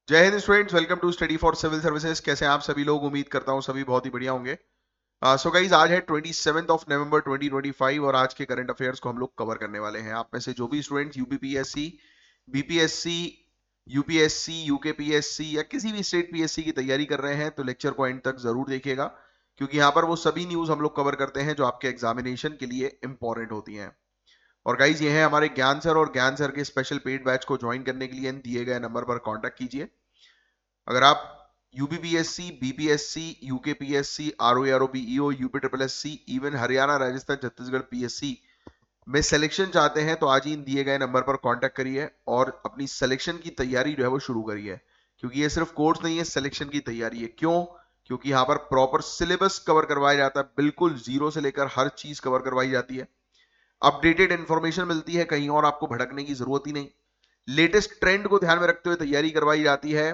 जय हिंद students, welcome to study for civil services. कैसे हैं आप सभी लोग? उम्मीद करता हूं सभी बहुत ही बढ़िया होंगे। सो गाइज, आज है 27 नवंबर 2025 और आज के करंट अफेयर्स को हम लोग कवर करने वाले हैं। आप में से जो भी students UPPSC, BPSC, UPSC, UKPSC या किसी भी स्टेट पीएससी की तैयारी कर रहे हैं तो लेक्चर को एंड तक जरूर देखिएगा, क्योंकि यहाँ पर वो सभी न्यूज हम लोग कवर करते हैं जो आपके एग्जामिनेशन के लिए इंपॉर्टेंट होती हैं। और गाइज, ये है हमारे ज्ञान सर, और ज्ञान सर के स्पेशल पेड बैच को ज्वाइन करने के लिए दिए गए नंबर पर कॉन्टैक्ट कीजिए। अगर आप UPPSC, BPSC, UKPSC, ROBEO, UP triple SC, even Haryana, Rajasthan, Chhattisgarh PSC में सिलेक्शन चाहते हैं तो आज ही इन दिए गए नंबर पर कांटेक्ट करिए और अपनी सिलेक्शन की तैयारी जो है वो शुरू करिए, क्योंकि ये सिर्फ कोर्स नहीं है, सिलेक्शन की तैयारी है। क्यों? क्योंकि यहाँ पर प्रॉपर सिलेबस कवर करवाया जाता है, बिल्कुल जीरो से लेकर हर चीज कवर करवाई जाती है। अपडेटेड इंफॉर्मेशन मिलती है, कहीं और आपको भटकने की जरूरत ही नहीं। लेटेस्ट ट्रेंड को ध्यान में रखते हुए तैयारी करवाई जाती है।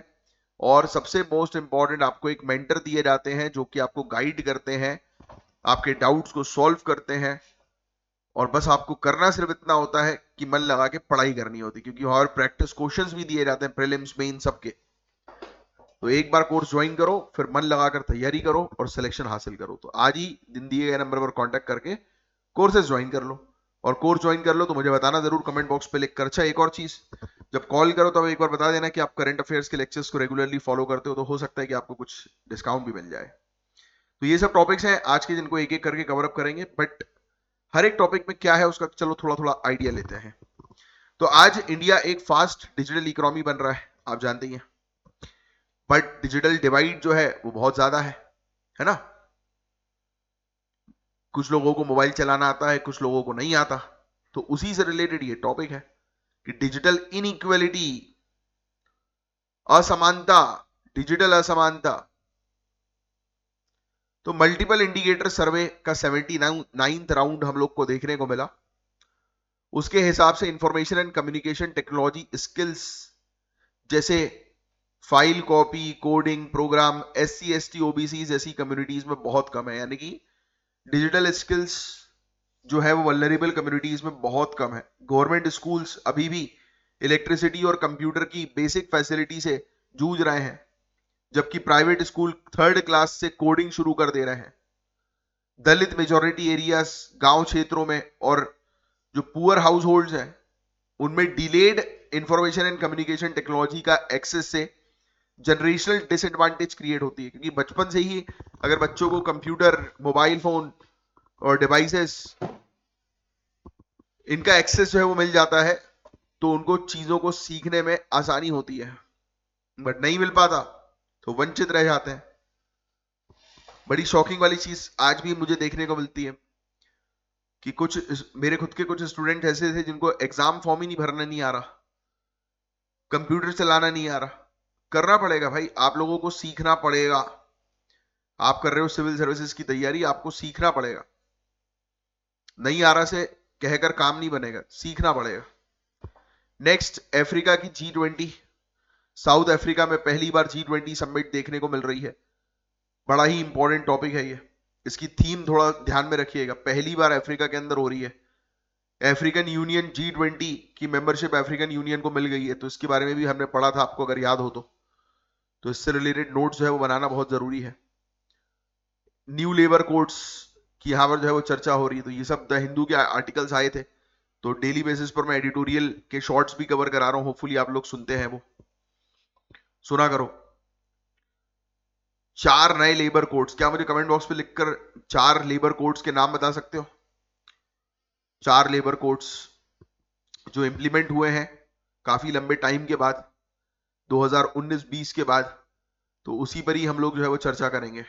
और सबसे मोस्ट इंपॉर्टेंट, आपको एक मेंटर दिए जाते हैं जो कि आपको गाइड करते हैं, आपके डाउट्स को सॉल्व करते हैं। और बस आपको करना सिर्फ इतना होता है कि मन लगा के पढ़ाई करनी होती है, क्योंकि और प्रैक्टिस क्वेश्चंस भी दिए जाते हैं प्रीलिम्स में इन सबके। तो एक बार कोर्स ज्वाइन करो, फिर मन लगाकर तैयारी करो और सिलेक्शन हासिल करो। तो आज ही दिन दिए गए नंबर पर कांटेक्ट करके कोर्सेज ज्वाइन कर लो। और कोर्स ज्वाइन कर लो तो मुझे बताना जरूर कमेंट बॉक्स पे लिख कर। अच्छा, एक और चीज, जब कॉल करो तब एक बार बता देना कि आप करंट अफेयर्स के लेक्चर्स को रेगुलरली फॉलो करते हो, तो हो सकता है कि आपको कुछ डिस्काउंट भी मिल जाए। तो ये सब टॉपिक्स हैं आज के, जिनको एक एक करके कवर अप करेंगे, बट हर एक टॉपिक में क्या है उसका चलो थोड़ा थोड़ा आइडिया लेते हैं। तो आज इंडिया एक फास्ट डिजिटल इकोनॉमी बन रहा है, आप जानते ही हैं, बट डिजिटल डिवाइड जो है वो बहुत ज्यादा है ना। कुछ लोगों को मोबाइल चलाना आता है, कुछ लोगों को नहीं आता। तो उसी से रिलेटेड ये टॉपिक है कि डिजिटल इनइक्वलिटी, असमानता, डिजिटल असमानता। तो मल्टीपल इंडिकेटर सर्वे का 79th राउंड हम लोग को देखने को मिला। उसके हिसाब से information and communication technology skills जैसे file copy, coding, program, SC, ST, OBC जैसी कम्युनिटीज में बहुत कम है। यानी कि डिजिटल स्किल्स जो है वो वल्नरेबल कम्युनिटीज में बहुत कम है। गवर्नमेंट स्कूल्स अभी भी इलेक्ट्रिसिटी और कंप्यूटर की बेसिक फैसिलिटी से जूझ रहे हैं, जबकि प्राइवेट स्कूल थर्ड क्लास से कोडिंग शुरू कर दे रहे हैं। दलित मेजोरिटी एरियाज, गांव क्षेत्रों में, और जो पुअर हाउस होल्ड हैं उनमें delayed information and communication technology का एक्सेस से जनरेशनल डिसएडवांटेज क्रिएट होती है, क्योंकि बचपन से ही अगर बच्चों को कंप्यूटर, मोबाइल फोन और डिवाइसेस, इनका एक्सेस जो है वो मिल जाता है, तो उनको चीजों को सीखने में आसानी होती है। बट नहीं मिल पाता तो वंचित रह जाते हैं। बड़ी शॉकिंग वाली चीज आज भी मुझे देखने को मिलती है कि कुछ मेरे खुद के कुछ स्टूडेंट ऐसे थे जिनको एग्जाम फॉर्म ही नहीं भरना नहीं आ रहा, कंप्यूटर चलाना नहीं आ रहा। करना पड़ेगा भाई, आप लोगों को सीखना पड़ेगा। आप कर रहे हो सिविल सर्विसेज की तैयारी, आपको सीखना पड़ेगा। नहीं आ रहा से कहकर काम नहीं बनेगा, सीखना पड़ेगा। नेक्स्ट, अफ्रीका की G20, साउथ अफ्रीका में पहली बार G20 समिट देखने को मिल रही है। बड़ा ही इंपॉर्टेंट टॉपिक है ये, इसकी थीम थोड़ा ध्यान में रखिएगा। पहली बार अफ्रीका के अंदर हो रही है। अफ्रीकन यूनियन G20 की मेंबरशिप अफ्रीकन यूनियन को मिल गई है, तो इसके बारे में भी हमने पढ़ा था, आपको अगर याद हो तो इससे रिलेटेड नोट्स जो है वो बनाना बहुत जरूरी है। न्यू लेबर कोड्स की यहाँ पर जो है वो चर्चा हो रही है। तो ये सब द हिंदू के आर्टिकल्स आए थे, तो डेली बेसिस पर मैं एडिटोरियल के शॉर्ट्स भी कवर करा रहा हूँ, होपफुली आप लोग सुनते हैं, वो सुना करो। 4 नए लेबर कोड्स, क्या मुझे कमेंट बॉक्स पे लिखकर 4 लेबर कोड्स के नाम बता सकते हो? 4 लेबर कोड्स जो इंप्लीमेंट हुए हैं काफी लंबे टाइम के बाद, 2019-20 के बाद। तो उसी पर ही हम लोग जो है वो चर्चा करेंगे।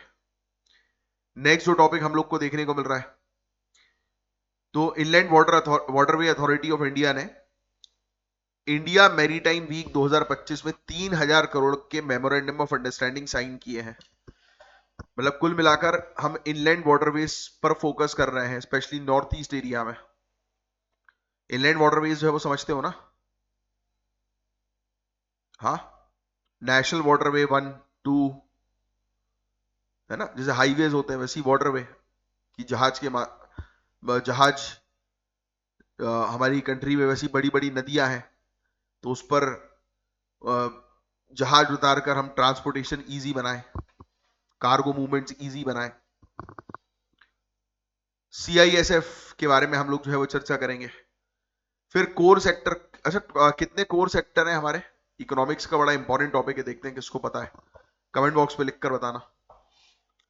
नेक्स्ट जो टॉपिक हम लोग को देखने को मिल रहा है, तो inland waterway authority of India ने इंडिया मैरीटाइम वीक 2025 में 3000 करोड़ के मेमोरेंडम ऑफ अंडरस्टैंडिंग साइन किए हैं। मतलब कुल मिलाकर हम इनलैंड वाटरवेज पर फोकस कर रहे हैं, स्पेशली नॉर्थ ईस्ट एरिया में। इनलैंड वाटरवेज जो है वो समझते हो ना? हाँ, नेशनल वाटरवे 1, 2, है ना, जैसे हाईवेज होते हैं वैसी वाटरवे कि जहाज हमारी कंट्री में वैसी बड़ी बड़ी नदियां हैं, तो उस पर जहाज उतारकर हम ट्रांसपोर्टेशन इजी बनाएं, कार्गो मूवमेंट्स इजी बनाएं। सीआईएसएफ के बारे में हम लोग जो है वो चर्चा करेंगे। फिर कोर सेक्टर, अच्छा कितने कोर सेक्टर हैं हमारे? इकोनॉमिक्स का बड़ा इंपॉर्टेंट टॉपिक है, देखते हैं किसको पता है, कमेंट बॉक्स पे लिखकर बताना।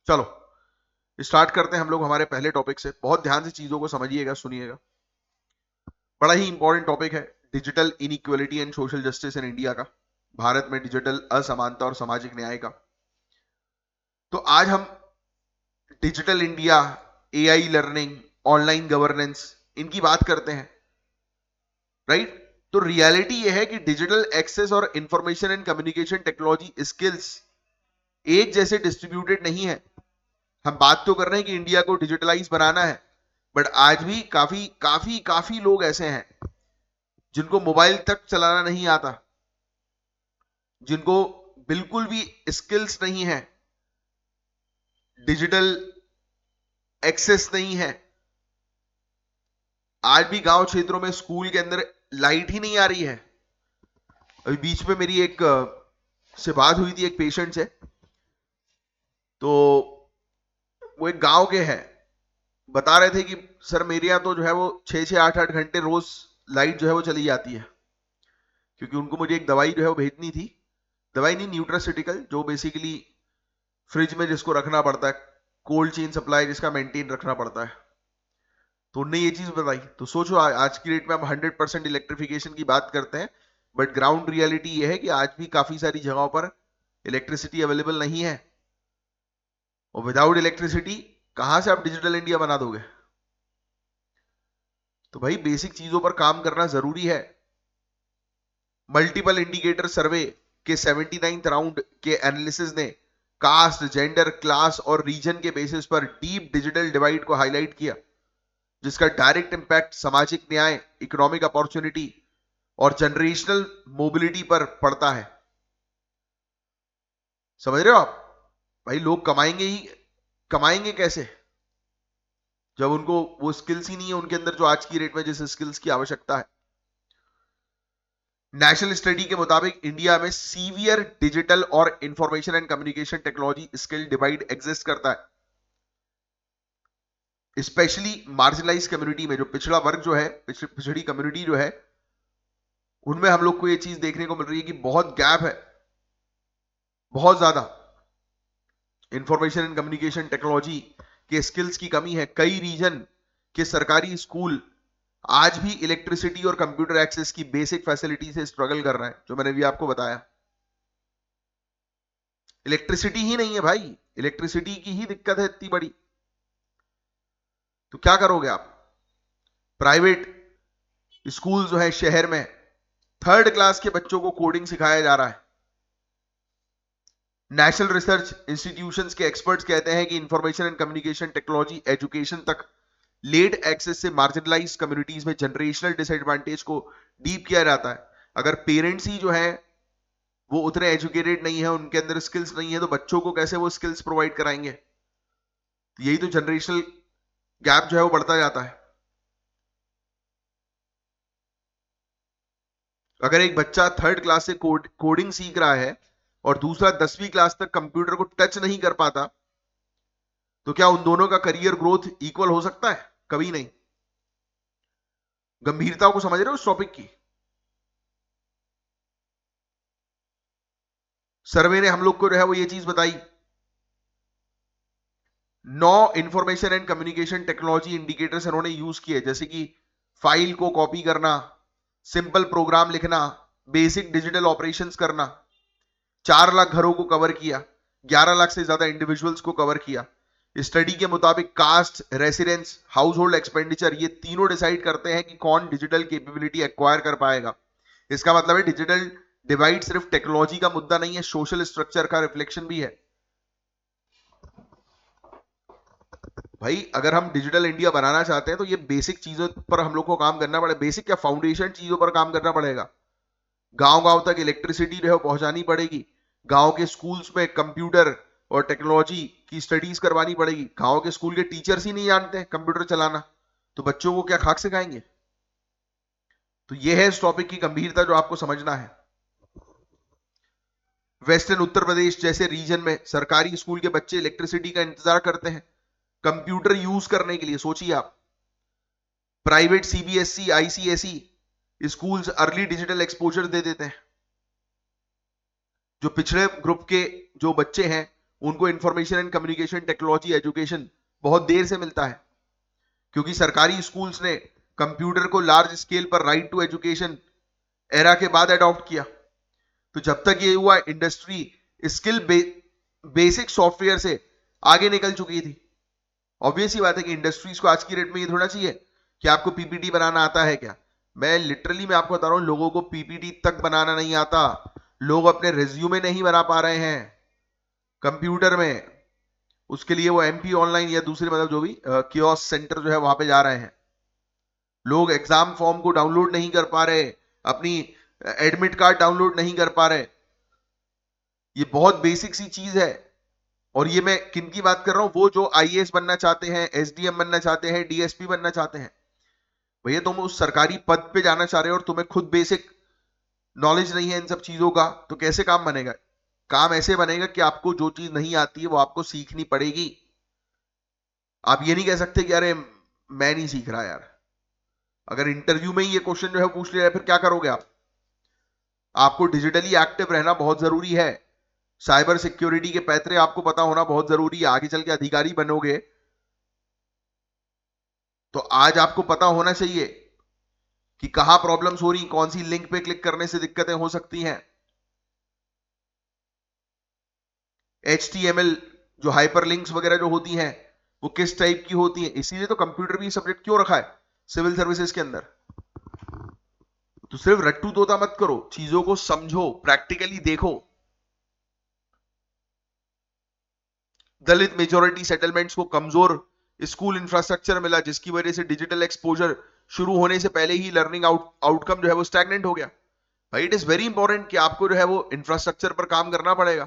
चलो स्टार्ट करते हैं हम लोग हमारे पहले टॉपिक से। बहुत ध्यान से चीजों को समझिएगा, सुनिएगा, बड़ा ही इंपॉर्टेंट टॉपिक है, digital inequality and social justice in India का, भारत में डिजिटल असमानता और सामाजिक न्याय का। तो आज हम digital India, AI learning, online governance, इनकी बात करते हैं, राइट? तो रियलिटी यह है कि डिजिटल एक्सेस और information and communication technology skills एक जैसे डिस्ट्रीब्यूटेड नहीं है। हम बात तो कर रहे हैं कि इंडिया को डिजिटलाइज बनाना है, बट आज भी काफी काफी काफी लोग ऐसे हैं जिनको मोबाइल तक चलाना नहीं आता, जिनको बिल्कुल भी स्किल्स नहीं है, डिजिटल एक्सेस नहीं है। आज भी गांव क्षेत्रों में स्कूल के अंदर लाइट ही नहीं आ रही है। अभी बीच में मेरी एक से बात हुई थी एक पेशेंट से, तो वो एक गांव के हैं, बता रहे थे कि सर मेरे यहाँ तो जो है वो 6-8 घंटे रोज लाइट जो है वो चली जाती है, क्योंकि उनको मुझे एक दवाई जो है वो भेजनी थी। दवाई नहीं, न्यूट्रास्यूटिकल, जो बेसिकली फ्रिज में जिसको रखना पड़ता है, कोल्ड चेन सप्लाई जिसका मेंटेन रखना पड़ता है। तो उनने ये चीज बताई। तो सोचो आज की डेट में हम 100% इलेक्ट्रिफिकेशन की बात करते हैं, बट ग्राउंड रियलिटी ये है कि आज भी काफी सारी जगहों पर इलेक्ट्रिसिटी अवेलेबल नहीं है, और विदाउट इलेक्ट्रिसिटी कहां से आप डिजिटल इंडिया बना दोगे? तो भाई बेसिक चीजों पर काम करना जरूरी है। मल्टीपल इंडिकेटर सर्वे के 79th राउंड के एनालिसिस ने कास्ट, जेंडर, क्लास और रीजन के बेसिस पर डीप डिजिटल डिवाइड को हाईलाइट किया, जिसका डायरेक्ट इंपैक्ट सामाजिक न्याय, इकोनॉमिक अपॉर्चुनिटी और जनरेशनल मोबिलिटी पर पड़ता है। समझ रहे हो आप? भाई लोग कमाएंगे कैसे जब उनको वो स्किल्स ही नहीं है उनके अंदर, जो आज की रेट में जिस स्किल्स की आवश्यकता है। नेशनल स्टडी के मुताबिक इंडिया में सीवियर डिजिटल और information and communication technology skill divide exist करता है, स्पेशली मार्जिनलाइज कम्युनिटी में। जो पिछड़ा वर्ग जो है, पिछड़ी कम्युनिटी जो है, उनमें हम लोग को ये चीज देखने को मिल रही है कि बहुत गैप है, बहुत ज्यादा इंफॉर्मेशन एंड कम्युनिकेशन टेक्नोलॉजी के स्किल्स की कमी है। कई रीजन के सरकारी स्कूल आज भी इलेक्ट्रिसिटी और कंप्यूटर एक्सेस की बेसिक फैसिलिटी से स्ट्रगल कर रहा है, जो मैंने भी आपको बताया। इलेक्ट्रिसिटी ही नहीं है भाई, इलेक्ट्रिसिटी की ही दिक्कत है इतनी बड़ी। तो क्या करोगे आप? प्राइवेट स्कूल जो है शहर में, 3rd क्लास के बच्चों को कोडिंग सिखाया जा रहा है। नेशनल रिसर्च इंस्टीट्यूशंस के एक्सपर्ट्स कहते हैं कि information and communication technology education तक लेट एक्सेस से मार्जिनलाइज कम्युनिटीज में जनरेशनल डिसएडवांटेज को डीप किया जाता है। अगर पेरेंट्स ही जो है वो उतने एजुकेटेड नहीं है, उनके अंदर स्किल्स नहीं है, तो बच्चों को कैसे वो स्किल्स प्रोवाइड कराएंगे? तो यही तो जनरेशनल गैप जो है वो बढ़ता जाता है। अगर एक बच्चा 3rd क्लास से कोडिंग सीख रहा है और दूसरा 10वीं क्लास तक कंप्यूटर को टच नहीं कर पाता, तो क्या उन दोनों का करियर ग्रोथ इक्वल हो सकता है? कभी नहीं। गंभीरता को समझ रहे हो उस टॉपिक की? सर्वे ने हम लोग को जो है वो ये चीज बताई, 9 information and communication technology indicators इन्होंने यूज किए, जैसे कि फाइल को कॉपी करना, सिंपल प्रोग्राम लिखना, बेसिक डिजिटल ऑपरेशंस करना। 4 लाख घरों को कवर किया, 11 लाख से ज्यादा इंडिविजुअल्स को कवर किया। स्टडी के मुताबिक caste, residence, household expenditure, ये तीनों डिसाइड करते हैं कि कौन डिजिटल कैपेबिलिटी एक्वायर कर पाएगा। इसका मतलब है डिजिटल डिवाइड सिर्फ टेक्नोलॉजी का मुद्दा नहीं है, सोशल स्ट्रक्चर का रिफ्लेक्शन भी है। भाई अगर हम डिजिटल इंडिया बनाना चाहते हैं तो ये बेसिक चीजों पर हम लोग को काम करना पड़ेगा, बेसिक क्या, फाउंडेशन चीजों पर काम करना पड़ेगा। गांव गांव तक इलेक्ट्रिसिटी जो है पहुंचानी पड़ेगी, गांव के स्कूल्स में कंप्यूटर और टेक्नोलॉजी की स्टडीज करवानी पड़ेगी। गांव के स्कूल के टीचर्स ही नहीं जानते कंप्यूटर चलाना, तो बच्चों को क्या खाक सिखाएंगे? तो ये है इस टॉपिक की गंभीरता जो आपको समझना है। वेस्टर्न उत्तर प्रदेश जैसे रीजन में सरकारी स्कूल के बच्चे इलेक्ट्रिसिटी का इंतजार करते हैं कंप्यूटर यूज करने के लिए। सोचिए आप, private CBSE ICSE schools early digital exposure दे देते हैं। जो पिछड़े ग्रुप के जो बच्चे हैं उनको information and communication technology education बहुत देर से मिलता है, क्योंकि सरकारी स्कूल्स ने कंप्यूटर को लार्ज स्केल पर राइट टू एजुकेशन एरा के बाद अडॉप्ट किया। तो जब तक ये हुआ, इंडस्ट्री स्किल बेसिक सॉफ्टवेयर से आगे निकल चुकी थी। ऑब्वियस ही बात है कि इंडस्ट्रीज को आज की डेट में ये थोड़ा चाहिए कि आपको पीपीटी बनाना आता है क्या। मैं लिटरली मैं आपको बता रहा हूं, लोगों को पीपीटी तक बनाना नहीं आता। लोग अपने रिज्यूमे नहीं बना पा रहे हैं कंप्यूटर में। उसके लिए वो एमपी ऑनलाइन या दूसरे मतलब जो भी कियोस्क सेंटर जो है वहां पे जा रहे हैं। लोग एग्जाम फॉर्म को डाउनलोड नहीं कर पा रहे, अपनी एडमिट कार्ड डाउनलोड नहीं कर पा रहे। ये बहुत बेसिक सी चीज है। और ये मैं किन की बात कर रहा हूं, वो जो आईएएस बनना चाहते हैं, एसडीएम बनना चाहते हैं, डीएसपी बनना चाहते हैं। भैया तुम उस सरकारी पद पे जाना चाह रहे हो और तुम्हें खुद बेसिक नॉलेज नहीं है इन सब चीजों का, तो कैसे काम बनेगा। काम ऐसे बनेगा कि आपको जो चीज नहीं आती है वो आपको सीखनी पड़ेगी। आप ये नहीं कह सकते कि अरे मैं नहीं सीख रहा यार। अगर इंटरव्यू में ही ये क्वेश्चन जो है पूछ लिया फिर क्या करोगे आप। आपको डिजिटली एक्टिव रहना बहुत जरूरी है। साइबर सिक्योरिटी के पैतरे आपको पता होना बहुत जरूरी है। आगे चल के अधिकारी बनोगे तो आज आपको पता होना चाहिए कि कहां प्रॉब्लम्स हो रही, कौन सी लिंक पे क्लिक करने से दिक्कतें हो सकती हैं। HTML जो हाइपरलिंक्स वगैरह जो होती हैं वो किस टाइप की होती हैं। इसीलिए तो कंप्यूटर भी सब्जेक्ट क्यों रखा है सिविल सर्विसेज के अंदर। तो सिर्फ रट्टू तोता मत करो, चीजों को समझो, प्रैक्टिकली देखो। दलित मेजोरिटी सेटलमेंट्स को कमजोर स्कूल इंफ्रास्ट्रक्चर मिला, जिसकी वजह से डिजिटल एक्सपोजर शुरू होने से पहले ही लर्निंग आउटकम जो है वो स्टैग्नेंट हो गया। भाई इट इज वेरी इंपॉर्टेंट कि आपको जो है वो इंफ्रास्ट्रक्चर पर काम करना पड़ेगा।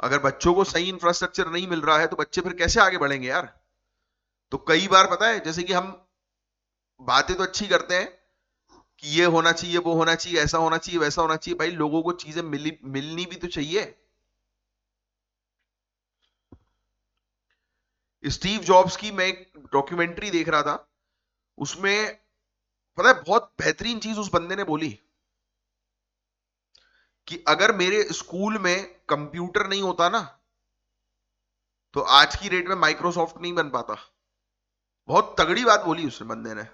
अगर बच्चों को सही इंफ्रास्ट्रक्चर नहीं मिल रहा है तो बच्चे फिर कैसे आगे बढ़ेंगे यार। तो कई बार पता है, जैसे कि हम बातें तो अच्छी करते हैं कि ये होना चाहिए, वो होना चाहिए, ऐसा होना चाहिए, वैसा होना चाहिए। भाई लोगों को चीजें मिलनी भी तो चाहिए। स्टीव जॉब्स की मैं एक डॉक्यूमेंट्री देख रहा था, उसमें पता है बहुत बेहतरीन चीज उस बंदे ने बोली कि अगर मेरे स्कूल में कंप्यूटर नहीं होता ना तो आज की डेट में माइक्रोसॉफ्ट नहीं बन पाता। बहुत तगड़ी बात बोली उस बंदे ने।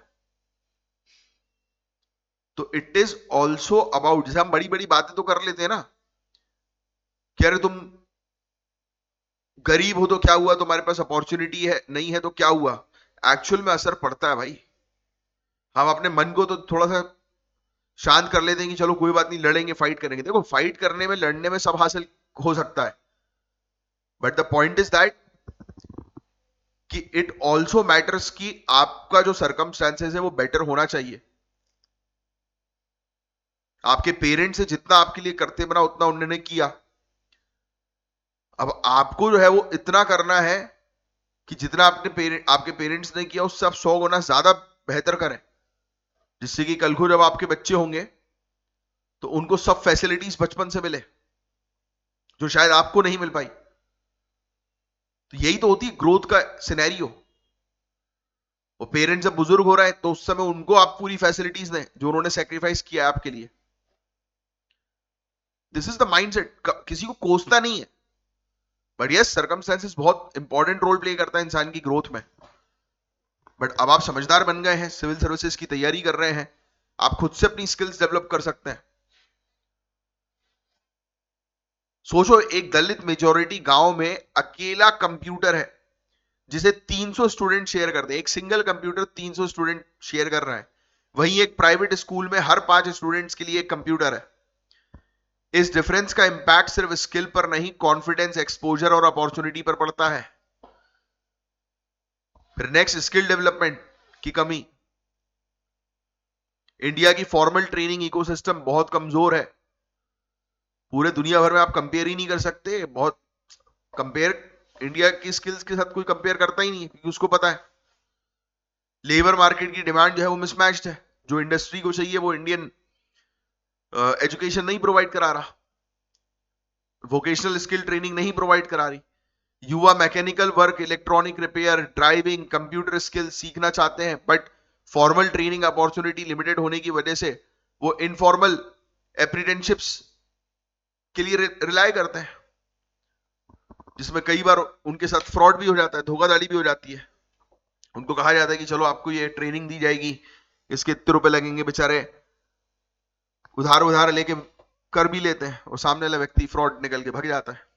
तो इट इज ऑल्सो अबाउट, जैसे हम बड़ी बड़ी बातें तो कर लेते हैं ना कि अरे तुम गरीब हो तो क्या हुआ, तुम्हारे पास अपॉर्चुनिटी है नहीं है तो क्या हुआ। एक्चुअल में असर पड़ता है भाई। हम अपने मन को तो थोड़ा सा शांत कर लेते हैं कि चलो कोई बात नहीं, लड़ेंगे, फाइट करेंगे। देखो फाइट करने में, लड़ने में सब हासिल हो सकता है, but the point is that कि इट ऑल्सो मैटर्स कि आपका जो सर्कमस्टेंसेस है वो बेटर होना चाहिए। आपके पेरेंट्स से जितना आपके लिए करते बना उतना उन्होंने किया। अब आपको जो है वो इतना करना है कि जितना आपके पेरेंट्स ने किया उससे आप 100 गुना ज्यादा बेहतर करें, जिससे कि कल को जब आपके बच्चे होंगे तो उनको सब फैसिलिटीज बचपन से मिले जो शायद आपको नहीं मिल पाई। तो यही तो होती है ग्रोथ का सिनेरियो। वो पेरेंट्स जब बुजुर्ग हो रहे हैं तो उस समय उनको आप पूरी फैसिलिटीज दें जो उन्होंने सेक्रीफाइस किया है आपके लिए। This is the mindset. किसी को कोसता नहीं है, बट यस सर्कमस्टेंसेस बहुत इंपॉर्टेंट रोल प्ले करता है इंसान की ग्रोथ में। बट अब आप समझदार बन गए हैं, सिविल सर्विसेज की तैयारी कर रहे हैं, आप खुद से अपनी स्किल्स डेवलप कर सकते हैं। सोचो एक दलित मेजोरिटी गांव में अकेला कंप्यूटर है जिसे 300 स्टूडेंट शेयर करते हैं। एक सिंगल कंप्यूटर 300 स्टूडेंट शेयर कर रहा है। वहीं एक प्राइवेट स्कूल में हर 5 स्टूडेंट्स के लिए एक कंप्यूटर है। इस डिफरेंस का इंपैक्ट सिर्फ स्किल पर नहीं, कॉन्फिडेंस, एक्सपोजर और अपॉर्चुनिटी पर पड़ता है। फिर नेक्स्ट, स्किल डेवलपमेंट की कमी। इंडिया की फॉर्मल ट्रेनिंग इकोसिस्टम बहुत कमजोर है। पूरे दुनिया भर में आप कंपेयर ही नहीं कर सकते। बहुत कंपेयर इंडिया की स्किल्स के साथ कोई कंपेयर करता ही नहीं है, क्योंकि उसको पता है लेबर मार्केट की डिमांड जो है वो मिसमैच्ड है। जो इंडस्ट्री को चाहिए वो इंडियन एजुकेशन नहीं प्रोवाइड करा रहा। वोकेशनल स्किल ट्रेनिंग नहीं प्रोवाइड करा रही। युवा mechanical work, electronic repair, driving, computer skill सीखना चाहते हैं, but formal training opportunity limited होने की वजह से वो इनफॉर्मल अप्रेंटिसशिप्स के लिए रिलाय करते हैं, जिसमें कई बार उनके साथ फ्रॉड भी हो जाता है, धोखाधड़ी भी हो जाती है। उनको कहा जाता है कि चलो आपको ये ट्रेनिंग दी जाएगी, इसके इतने रुपए लगेंगे, बेचारे उधार उधार लेके कर भी लेते हैं और सामने वाला व्यक्ति फ्रॉड निकल के भाग जाता है।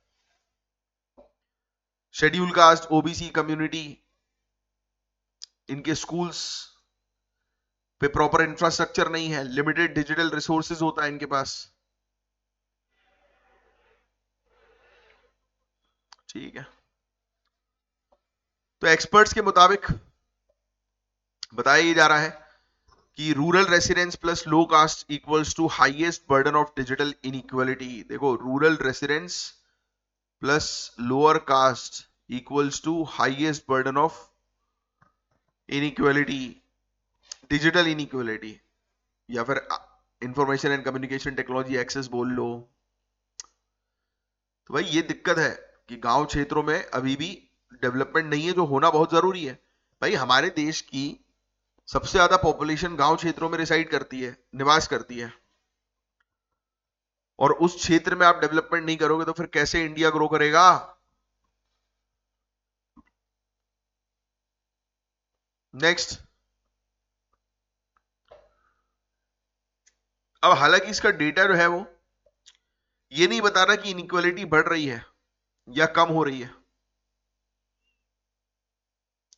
शेड्यूल कास्ट, ओबीसी कम्युनिटी, इनके स्कूल्स पे प्रॉपर इंफ्रास्ट्रक्चर नहीं है, लिमिटेड डिजिटल रिसोर्सेज होता है इनके पास। ठीक है, तो एक्सपर्ट्स के मुताबिक बताया जा रहा है कि rural residence plus low caste equals to highest burden of digital inequality. देखो, rural residence plus lower caste equals to highest burden of inequality, digital inequality, या फिर information and communication technology access बोल लो। तो भाई ये दिक्कत है कि गांव क्षेत्रों में अभी भी डेवलपमेंट नहीं है, जो होना बहुत जरूरी है। भाई हमारे देश की सबसे ज्यादा पॉपुलेशन गांव क्षेत्रों में रिसाइड करती है, निवास करती है, और उस क्षेत्र में आप डेवलपमेंट नहीं करोगे तो फिर कैसे इंडिया ग्रो करेगा? नेक्स्ट, अब हालांकि इसका डेटा जो है वो ये नहीं बता रहा कि इनइक्वालिटी बढ़ रही है या कम हो रही है,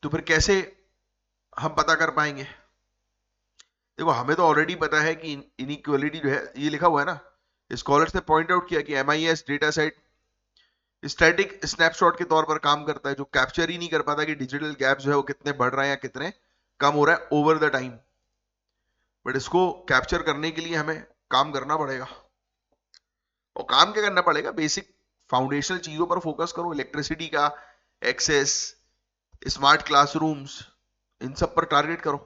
तो फिर कैसे हम पता कर पाएंगे? देखो, हमें तो ऑलरेडी पता है कि इनइक्वालिटी जो है, ये लिखा हुआ है ना, स्कॉलर्स ने पॉइंट आउट किया कि MIS data set static snapshot के तौर पर काम करता है, जो कैप्चर ही नहीं कर पाता कि डिजिटल गैप जो है वो कितने बढ़ रहे हैं या कितने कम हो रहा है ओवर द टाइम। बट इसको कैप्चर करने के लिए हमें काम करना पड़ेगा, और काम क्या करना पड़ेगा? बेसिक फाउंडेशनल चीजों पर फोकस करो, इलेक्ट्रिसिटी का एक्सेस, स्मार्ट क्लासरूम्स, इन सब पर टारगेट करो।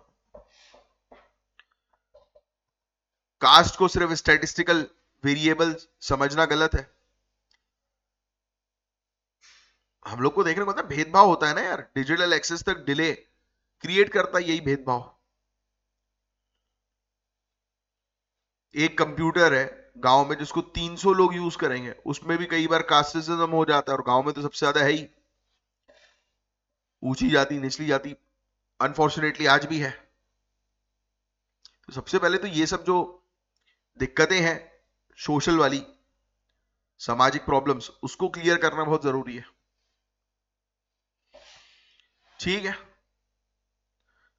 कास्ट को सिर्फ स्टैटिस्टिकल वेरिएबल समझना गलत है। हम लोग को देखने को होता है भेदभाव होता है ना यार, डिजिटल एक्सेस तक डिले क्रिएट करता है यही भेदभाव। एक कंप्यूटर है गांव में जिसको 300 लोग यूज करेंगे, उसमें भी कई बार कास्टिज्म हो जाता है, और गांव में तो सबसे ज्यादा है ही ऊंची जाति निचली जाति, अनफॉर्चुनेटली आज भी है। तो सबसे पहले तो ये सब जो दिक्कतें हैं सोशल वाली, सामाजिक प्रॉब्लम्स, उसको क्लियर करना बहुत जरूरी है। ठीक है,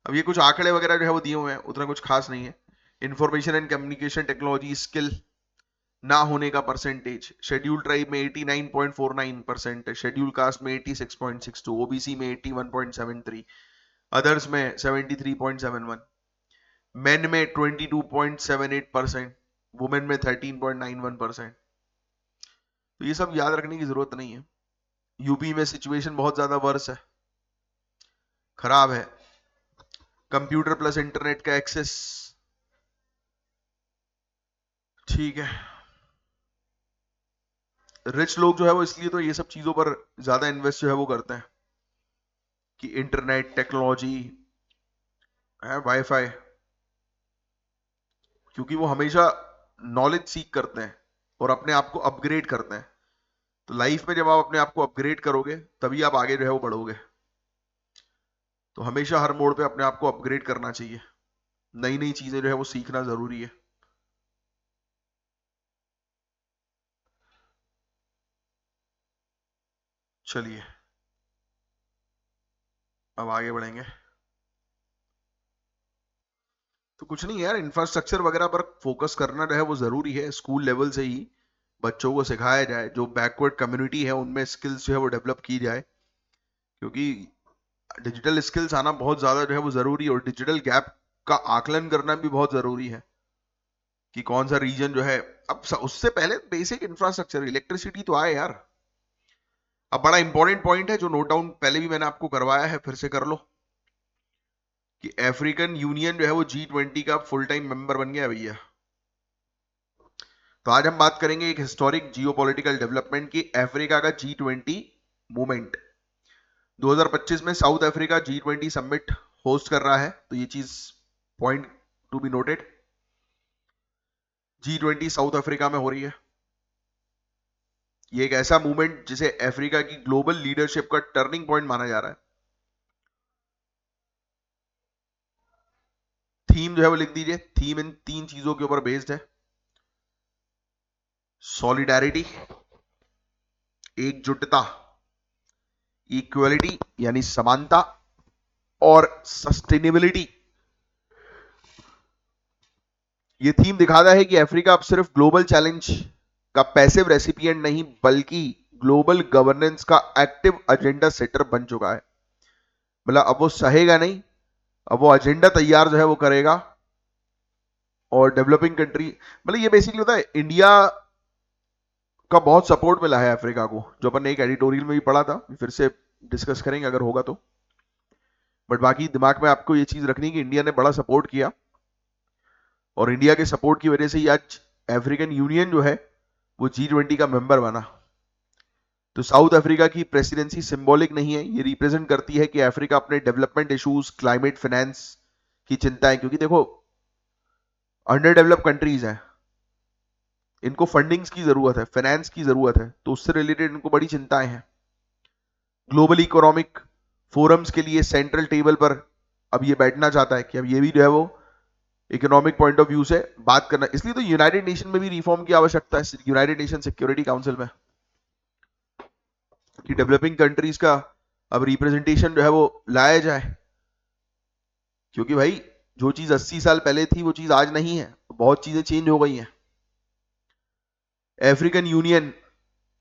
अब ये कुछ आंकड़े वगैरह जो है वो दिए हुए हैं, उतना कुछ खास नहीं है। Information and communication technology skill ना होने का परसेंटेज, शेड्यूल ट्राइब में 89.49% है, शेड्यूल कास्ट में 86.62, ओबीसी में 81.73, अदर्स में 73.71, मेन में 22.78%, वुमेन में 13.91%। तो ये सब याद रखने की जरूरत नहीं है। यूपी में सिचुएशन बहुत ज्यादा वर्स है, खराब है। कंप्यूटर प्लस इंटरनेट का एक्सेस, ठीक है। रिच लोग जो है वो इसलिए तो ये सब चीजों पर ज्यादा इन्वेस्ट जो है वो करते हैं कि इंटरनेट टेक्नोलॉजी है, वाईफाई, क्योंकि वो हमेशा नॉलेज सीख करते हैं और अपने आप को अपग्रेड करते हैं। तो लाइफ में जब आप अपने आप को अपग्रेड करोगे तभी आप आगे जो है वो बढ़ोगे। तो हमेशा हर मोड़ पे अपने आप को अपग्रेड करना चाहिए, नई नई चीजें जो है वो सीखना जरूरी है। चलिए अब आगे बढ़ेंगे। तो कुछ नहीं यार, इंफ्रास्ट्रक्चर वगैरह पर फोकस करना जो है वो जरूरी है। स्कूल लेवल से ही बच्चों को सिखाया जाए, जो बैकवर्ड कम्युनिटी है उनमें स्किल्स जो है वो डेवलप की जाए, क्योंकि डिजिटल स्किल्स आना बहुत ज्यादा जो है वो जरूरी है, और डिजिटल गैप का आकलन करना भी बहुत जरूरी है कि कौन सा रीजन जो है। अब उससे पहले बेसिक इंफ्रास्ट्रक्चर, इलेक्ट्रिसिटी तो आए यार। अब बड़ा इंपॉर्टेंट पॉइंट है जो नोट डाउन पहले भी मैंने आपको करवाया है, फिर से कर लो, कि अफ्रीकन यूनियन जो है वो G20 का फुल टाइम मेंबर बन गया भैया। तो आज हम बात करेंगे एक हिस्टोरिक जियोपॉलिटिकल डेवलपमेंट की, अफ्रीका का G20 मूवमेंट। 2025 में south Africa G20 summit host कर रहा है, तो ये चीज point to be noted. G20 south Africa में हो रही है। ये एक ऐसा मूवमेंट जिसे अफ्रीका की ग्लोबल लीडरशिप का टर्निंग पॉइंट माना जा रहा है। थीम जो है वो लिख दीजिए। थीम इन 3 चीजों के ऊपर बेस्ड है: सॉलिडारिटी, एकजुटता, इक्वलिटी यानी समानता, और सस्टेनेबिलिटी। ये थीम दिखाता है कि अफ्रीका अब सिर्फ ग्लोबल चैलेंज का पैसिव रेसिपिएंट नहीं, बल्कि ग्लोबल गवर्नेंस का एक्टिव एजेंडा सेटर बन चुका है। मतलब अब वो सहेगा नहीं, अब वो एजेंडा तैयार जो है वो करेगा। और डेवलपिंग कंट्री, मतलब ये बेसिकली होता है, इंडिया का बहुत सपोर्ट मिला है अफ्रीका को, जो अपन ने एक एडिटोरियल में भी पढ़ा था, फिर से डिस्कस करेंगे अगर होगा तो। बट बाकी दिमाग में आपको ये चीज रखनी है कि इंडिया ने बड़ा सपोर्ट किया, और इंडिया के सपोर्ट की वजह से ही आज अफ्रीकन यूनियन जो है वो G20 का मेंबर बना। तो साउथ अफ्रीका की प्रेसिडेंसी सिंबॉलिक नहीं है, ये रिप्रेजेंट करती है कि अफ्रीका अपने डेवलपमेंट इश्यूज, क्लाइमेट फाइनेंस की चिंताएं, क्योंकि देखो अंडर डेवलप कंट्रीज हैं, इनको फंडिंग्स की जरूरत है, फाइनेंस की जरूरत है, तो उससे रिलेटेड इनको बड़ी चिंताएं हैं। ग्लोबल इकोनॉमिक फोरम्स के लिए सेंट्रल टेबल पर अब ये बैठना चाहता है कि अब ये भी जो है वो इकोनॉमिक पॉइंट ऑफ व्यू से बात करना। इसलिए तो यूनाइटेड नेशन में भी रिफॉर्म की आवश्यकता है, यूनाइटेड नेशन सिक्योरिटी काउंसिल में, कि डेवलपिंग कंट्रीज का अब रिप्रेजेंटेशन जो है वो लाया जाए। क्योंकि भाई जो चीज 80 साल पहले थी वो चीज आज नहीं है, बहुत चीजें चेंज हो गई हैं। अफ्रीकन यूनियन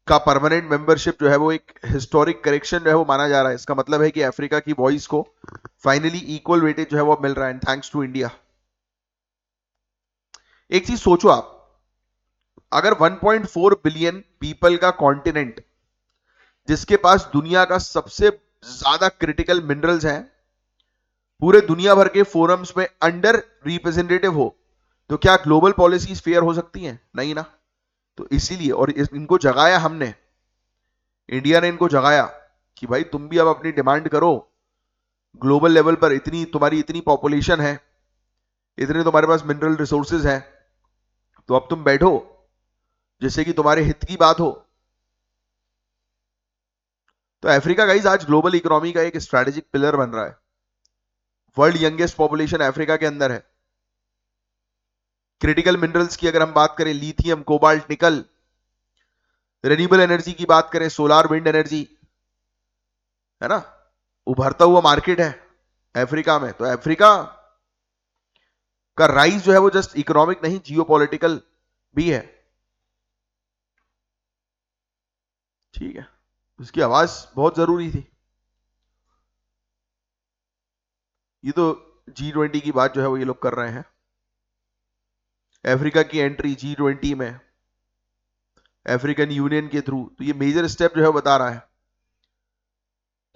का परमानेंट मेंबरशिप जो है वो एक हिस्टोरिक करेक्शन जो है वो माना जा रहा है। इसका मतलब है कि अफ्रीका की वॉइस को फाइनली इक्वल वेटेज जो है वो मिल रहा है, थैंक्स टू इंडिया। एक चीज सोचो आप, अगर 1.4 बिलियन पीपल का कॉन्टिनेंट, जिसके पास दुनिया का सबसे ज्यादा क्रिटिकल मिनरल्स हैं, पूरे दुनिया भर के फोरम्स में अंडर रिप्रेजेंटेटिव हो, तो क्या ग्लोबल पॉलिसीज फेयर हो सकती हैं? नहीं ना। तो इसीलिए, और इनको जगाया हमने, इंडिया ने इनको जगाया कि भाई तुम भी अब अपनी डिमांड करो। ग्लोबल लेवल पर इतनी तुम्हारी इतनी पॉपुलेशन है, इतने तुम्हारे पास मिनरल रिसोर्सेज हैं, तो अब तुम बैठो जिससे कि तुम्हारे हित की बात हो। तो अफ्रीका गाइस आज ग्लोबल इकोनॉमी का एक स्ट्रेटेजिक पिलर बन रहा है। वर्ल्ड यंगेस्ट पॉपुलेशन अफ्रीका के अंदर है। क्रिटिकल मिनरल्स की अगर हम बात करें, लिथियम, कोबाल्ट, निकल, रिन्यूएबल एनर्जी की बात करें, सोलार, विंड एनर्जी, है ना, उभरता हुआ मार्केट है अफ्रीका में। तो अफ्रीका का राइज जो है वो जस्ट इकोनॉमिक नहीं, जियोपॉलिटिकल भी है। ठीक है, उसकी आवाज बहुत जरूरी थी। ये तो G20 की बात जो है वो ये लोग कर रहे हैं। अफ्रीका की एंट्री G20 में अफ्रीकन यूनियन के थ्रू, तो ये मेजर स्टेप जो है बता रहा है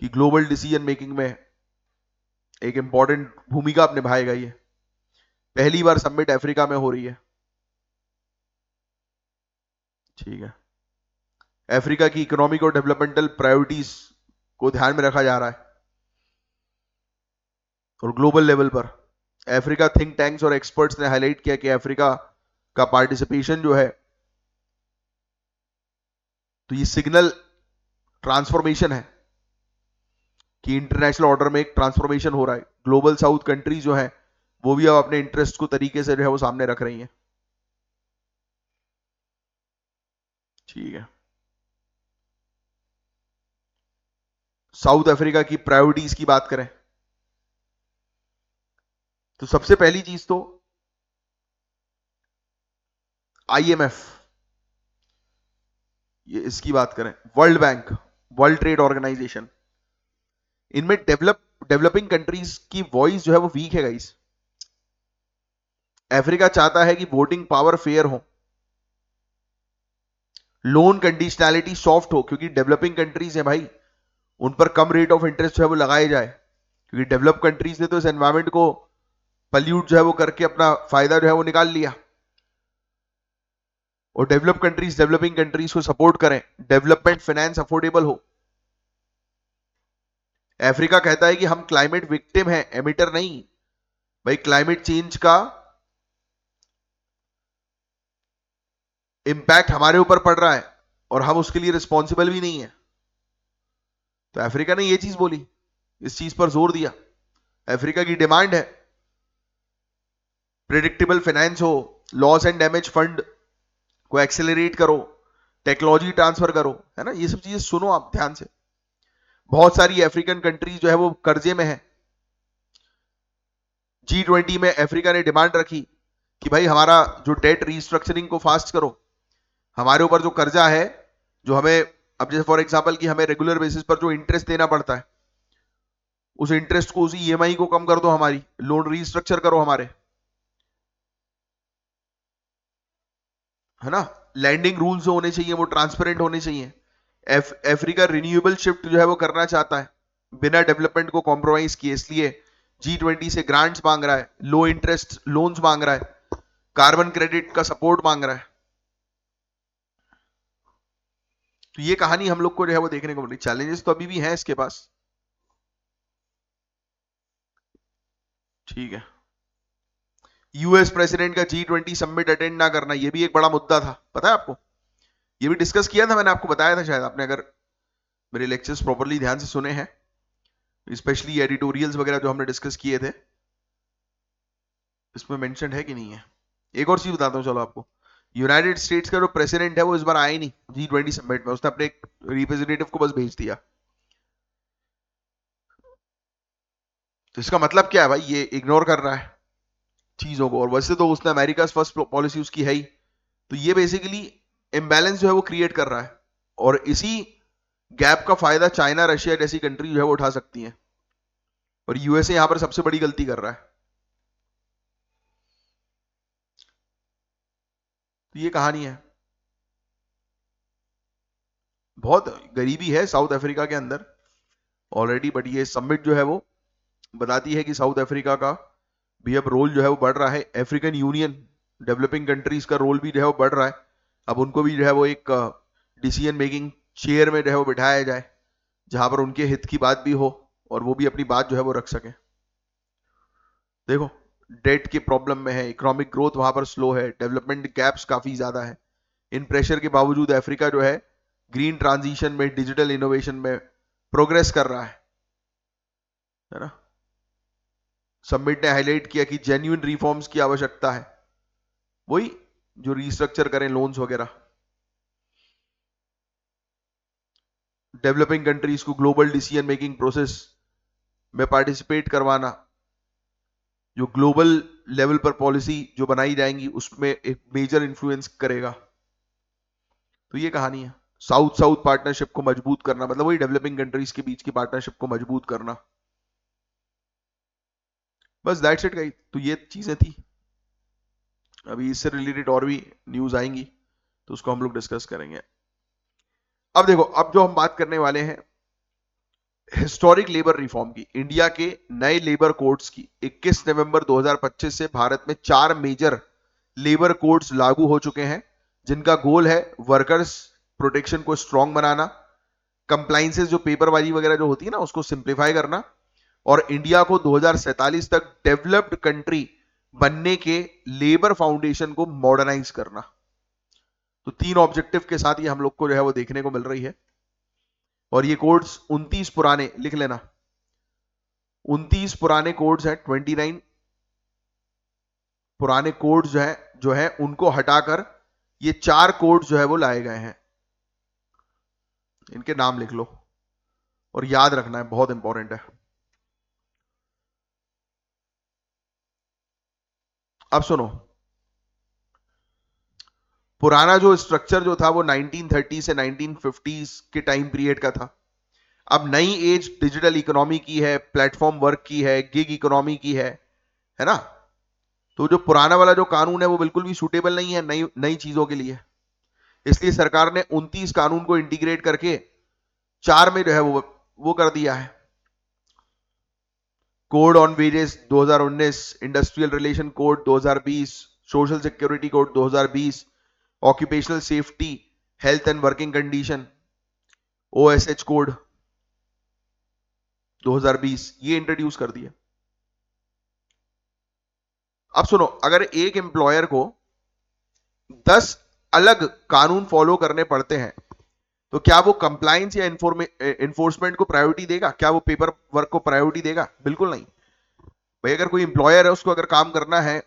कि ग्लोबल डिसीजन मेकिंग में एक इंपॉर्टेंट भूमिका अब निभाएगा। ये पहली बार समिट अफ्रीका में हो रही है। ठीक है, अफ्रीका की इकोनॉमिक और डेवलपमेंटल प्रायोरिटीज को ध्यान में रखा जा रहा है। और ग्लोबल लेवल पर अफ्रीका थिंक टैंक्स और एक्सपर्ट्स ने हाईलाइट किया कि अफ्रीका का पार्टिसिपेशन जो है, तो ये सिग्नल ट्रांसफॉर्मेशन है कि इंटरनेशनल ऑर्डर में एक ट्रांसफॉर्मेशन हो रहा है। ग्लोबल साउथ कंट्रीज जो है वो भी अब अपने इंटरेस्ट को तरीके से जो है वो सामने रख रही हैं। ठीक है, साउथ अफ्रीका की प्रायोरिटीज की बात करें तो सबसे पहली चीज तो IMF, ये इसकी बात करें, World Bank, World Trade Organization, इनमें डेवलपिंग कंट्रीज की वॉइस जो है वो वीक है गाइस। अफ्रीका चाहता है कि वोटिंग पावर फेयर हो, लोन कंडीशनैलिटी सॉफ्ट हो, क्योंकि डेवलपिंग कंट्रीज है भाई, उन पर कम रेट ऑफ इंटरेस्ट जो है वो लगाए जाए, क्योंकि डेवलप कंट्रीज ने तो इस एनवायरमेंट को पल्यूट जो है वो करके अपना फायदा जो है वो निकाल लिया। और डेवलप कंट्रीज डेवलपिंग कंट्रीज को सपोर्ट करें, डेवलपमेंट फाइनेंस अफोर्डेबल हो। अफ्रीका कहता है कि हम क्लाइमेट विक्टिम हैं, एमिटर नहीं। भाई क्लाइमेट चेंज का इंपैक्ट हमारे ऊपर पड़ रहा है और हम उसके लिए रिस्पॉन्सिबल भी नहीं है। तो अफ्रीका ने ये चीज बोली, इस चीज पर जोर दिया। अफ्रीका की डिमांड है प्रिडिक्टेबल फाइनेंस हो, लॉस एंड डैमेज फंड को एक्सेलरेट करो, टेक्नोलॉजी ट्रांसफर करो, है ना। ये सब चीजें सुनो आप ध्यान से। बहुत सारी अफ्रीकन कंट्रीज जो है वो कर्जे में है। G20 में अफ्रीका ने डिमांड रखी कि भाई हमारा जो डेट रीस्ट्रक्चरिंग को फास्ट करो, हमारे ऊपर जो कर्जा है, जो हमें, अब जैसे फॉर एग्जांपल कि हमें रेगुलर बेसिस पर जो इंटरेस्ट देना पड़ता है, उस इंटरेस्ट को, उसी ईएमआई को कम कर दो, हमारी लोन रीस्ट्रक्चर करो हमारे, है ना। लैंडिंग रूल्स होने चाहिए वो ट्रांसपेरेंट होने चाहिए। अफ्रीका रिन्यूएबल शिफ्ट जो है वो करना चाहता है बिना डेवलपमेंट को कॉम्प्रोमाइज किए, इसलिए G20 से ग्रांट्स मांग रहा है, लो इंटरेस्ट लोन्स मांग रहा है, कार्बन क्रेडिट का सपोर्ट मांग रहा है। तो ये कहानी हम लोग को जो है वो देखने को मिली। चैलेंजेस तो अभी भी हैं इसके पास, ठीक है। यूएस प्रेसिडेंट का G20 समिट अटेंड ना करना, ये भी एक बड़ा मुद्दा था, पता है आपको। ये भी डिस्कस किया था मैंने, आपको बताया था शायद, आपने अगर मेरे लेक्चर्स प्रॉपर्ली ध्यान से सुने हैं, स्पेशली एडिटोरियल्स वगैरह जो हमने डिस्कस किए थे, इसमें मेंशन है कि नहीं है। एक और चीज बताता हूँ चलो आपको। यूनाइटेड स्टेट्स का जो प्रेसिडेंट है वो इस बार आया ही नहीं G20 समिट में, उसने अपने एक रिप्रेजेंटेटिव को बस भेज दिया। तो इसका मतलब क्या है भाई, ये इग्नोर कर रहा है चीजों को। और वैसे तो उसने अमेरिका फर्स्ट पॉलिसी उसकी है ही। तो ये बेसिकली इम्बैलेंस जो है वो क्रिएट कर रहा है, और इसी गैप का फायदा चाइना रशिया जैसी कंट्री जो है वो उठा सकती है, और यूएसए यहां पर सबसे बड़ी गलती कर रहा है। तो ये कहानी है। बहुत गरीबी है साउथ अफ्रीका के अंदर ऑलरेडी, बट ये समिट जो है वो बताती है कि साउथ अफ्रीका का भी अब रोल जो है वो बढ़ रहा है। अफ्रीकन यूनियन, डेवलपिंग कंट्रीज का रोल भी जो है वो बढ़ रहा है। अब उनको भी जो है वो एक डिसीजन मेकिंग चेयर में जो है वो बिठाया जाए, जहां पर उनके हित की बात भी हो और वो भी अपनी बात जो है वो रख सके। देखो, डेट के प्रॉब्लम में है, इकोनॉमिक ग्रोथ वहां पर स्लो है, डेवलपमेंट गैप्स काफी ज्यादा है। इन प्रेशर के बावजूद अफ्रीका जो है ग्रीन ट्रांजिशन में, डिजिटल इनोवेशन में प्रोग्रेस कर रहा है ना। समिट ने हाईलाइट किया कि जेन्युइन रिफॉर्म्स की आवश्यकता है, वही जो रिस्ट्रक्चर करें लोन्स वगैरह, डेवलपिंग कंट्रीज को ग्लोबल डिसीजन मेकिंग प्रोसेस में पार्टिसिपेट करवाना, जो ग्लोबल लेवल पर पॉलिसी जो बनाई जाएंगी उसमें एक मेजर इन्फ्लुएंस करेगा। तो ये कहानी है। साउथ साउथ पार्टनरशिप को मजबूत करना, मतलब वही डेवलपिंग कंट्रीज के बीच की पार्टनरशिप को मजबूत करना। बस दैट्स इट गाइस। तो ये चीजें थी। अभी इससे रिलेटेड और भी न्यूज आएंगी तो उसको हम लोग डिस्कस करेंगे। अब देखो, अब जो हम बात करने वाले हैं हिस्टोरिक लेबर रिफॉर्म की, इंडिया के नए लेबर कोड्स की। 21 नवंबर 2025 से भारत में 4 मेजर लेबर कोड्स लागू हो चुके हैं, जिनका गोल है वर्कर्स प्रोटेक्शन को स्ट्रांग बनाना, कंप्लाइंसेस जो पेपरबाजी वगैरह जो होती है ना उसको सिंप्लीफाई करना, और इंडिया को 2047 तक डेवलप्ड कंट्री बनने के लेबर फाउंडेशन को मॉडर्नाइज करना। तो 3 ऑब्जेक्टिव के साथ ये हम लोग को जो है वो देखने को मिल रही है। और ये कोड्स 29 पुराने, लिख लेना, 29 पुराने कोड्स हैं, 29 पुराने कोड्स जो है उनको हटाकर ये 4 कोड्स जो है वो लाए गए हैं। इनके नाम लिख लो और याद रखना है, बहुत इंपॉर्टेंट है। अब सुनो, पुराना जो स्ट्रक्चर जो था वो 1930 से 1950 के टाइम पीरियड का था। अब नई एज डिजिटल इकोनॉमी की है, प्लेटफॉर्म वर्क की है, गिग इकोनॉमी की है ना। तो जो पुराना वाला जो कानून है वो बिल्कुल भी सूटेबल नहीं है नई नई चीजों के लिए। इसलिए सरकार ने 29 कानून को इंटीग्रेट करके 4 में जो है वो कर दिया है। Code on wages 2019, industrial relation code 2020, social security code 2020, occupational safety, health and working condition, OSH code 2020 ये इंट्रोड्यूस कर दिया। अब सुनो, अगर एक एम्प्लॉयर को 10 अलग कानून फॉलो करने पड़ते हैं तो क्या वो कंप्लायंस या इन्फोर्समेंट को प्रायोरिटी देगा? क्या वो पेपर वर्क को प्रायोरिटी देगा? बिल्कुल नहीं भाई। अगर कोई एम्प्लॉयर है, उसको अगर काम करना है,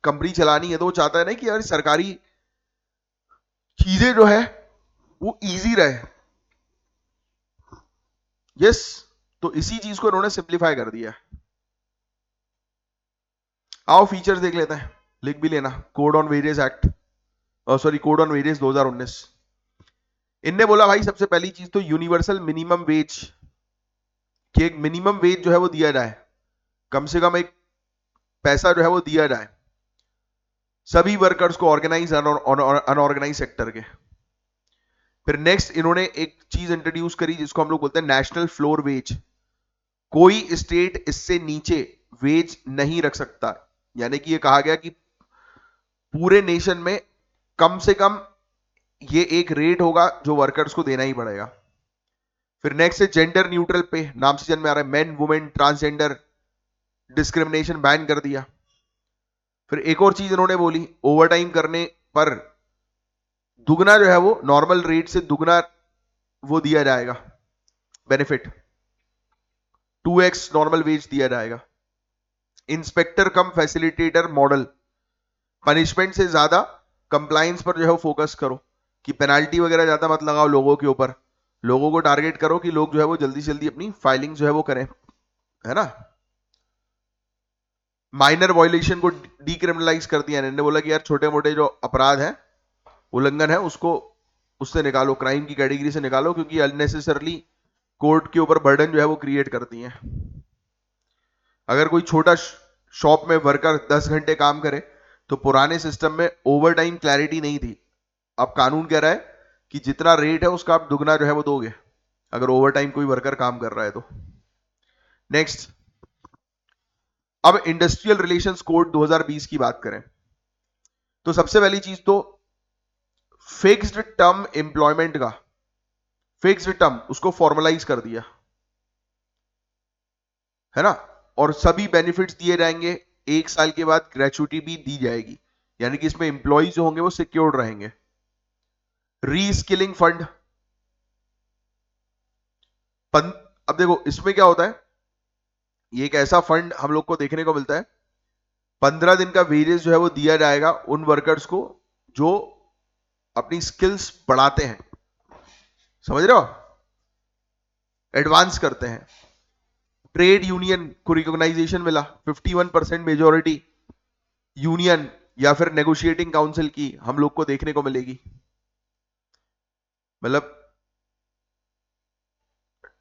कंपनी चलानी है, तो वो चाहता है ना कि यार सरकारी चीजें जो है वो इजी रहे। यस, तो इसी चीज को इन्होंने सिंप्लीफाई कर दिया। आओ फीचर्स देख लेते हैं, लिख भी लेना। Code on wages act, sorry code on wages 2019। इनने बोला भाई सबसे पहली चीज तो यूनिवर्सल मिनिमम वेज, कि एक मिनिमम वेज जो है वो दिया जाए, कम से कम एक पैसा जो है वो दिया जाए सभी वर्कर्स को, ऑर्गेनाइज अनऑर्गेनाइज सेक्टर के। फिर नेक्स्ट इन्होंने एक चीज इंट्रोड्यूस करी जिसको हम लोग बोलते हैं नेशनल फ्लोर वेज। कोई स्टेट इससे नीचे वेज नहीं रख सकता, यानी कि ये कहा गया कि पूरे नेशन में कम से कम ये एक रेट होगा जो वर्कर्स को देना ही पड़ेगा। फिर नेक्स्ट है जेंडर न्यूट्रल पे, नाम से जन्म में आ रहा है, main women transgender discrimination ban कर दिया। फिर एक और चीज इन्होंने बोली, ओवर टाइम करने पर दुगना जो है वो नॉर्मल रेट से दुगना वो दिया जाएगा बेनिफिट, 2x नॉर्मल वेज दिया जाएगा। इंस्पेक्टर कम फैसिलिटेटर मॉडल, पनिशमेंट से ज्यादा कंप्लायंस पर जो है वो फोकस करो, कि पेनाल्टी वगैरह ज्यादा मत लगाओ लोगों के ऊपर, लोगों को टारगेट करो कि लोग जो है वो जल्दी से जल्दी अपनी फाइलिंग जो है वो करें, है ना। माइनर वायलेशन को डीक्रिमिनलाइज कर दिया। इन्होंने बोला कि यार छोटे मोटे जो अपराध है, उल्लंघन है, उसको उससे निकालो, क्राइम की कैटेगरी से निकालो, क्योंकि अननेसेसरली कोर्ट के ऊपर बर्डन जो है वो क्रिएट करती हैं। अगर कोई छोटा शॉप में वर्कर 10 घंटे काम करे तो पुराने सिस्टम में ओवर टाइम क्लैरिटी नहीं थी, अब कानून कह रहा है कि जितना रेट है उसका आप दुगना जो है वो दोगे अगर ओवर टाइम कोई वर्कर काम कर रहा है तो। नेक्स्ट, अब इंडस्ट्रियल रिलेशंस कोड 2020 की बात करें तो सबसे पहली चीज तो फिक्स्ड टर्म एम्प्लॉयमेंट का, फिक्स्ड टर्म उसको फॉर्मलाइज कर दिया, है ना। और सभी बेनिफिट्स दिए जाएंगे, 1 साल के बाद ग्रेचुइटी भी दी जाएगी, यानी कि इसमें एम्प्लॉइज जो होंगे वो सिक्योर्ड रहेंगे। रीस्किलिंग फंड, अब देखो इसमें क्या होता है, ये एक ऐसा फंड हम लोग को देखने को मिलता है, 15 दिन का वेजेस जो है वो दिया जाएगा उन वर्कर्स को जो अपनी स्किल्स बढ़ाते हैं, समझ रहे हो, एडवांस करते हैं। ट्रेड यूनियन को रिकॉग्नाइजेशन मिला, 51% मेजोरिटी यूनियन या फिर नेगोशिएटिंग काउंसिल की हम लोग को देखने को मिलेगी। मतलब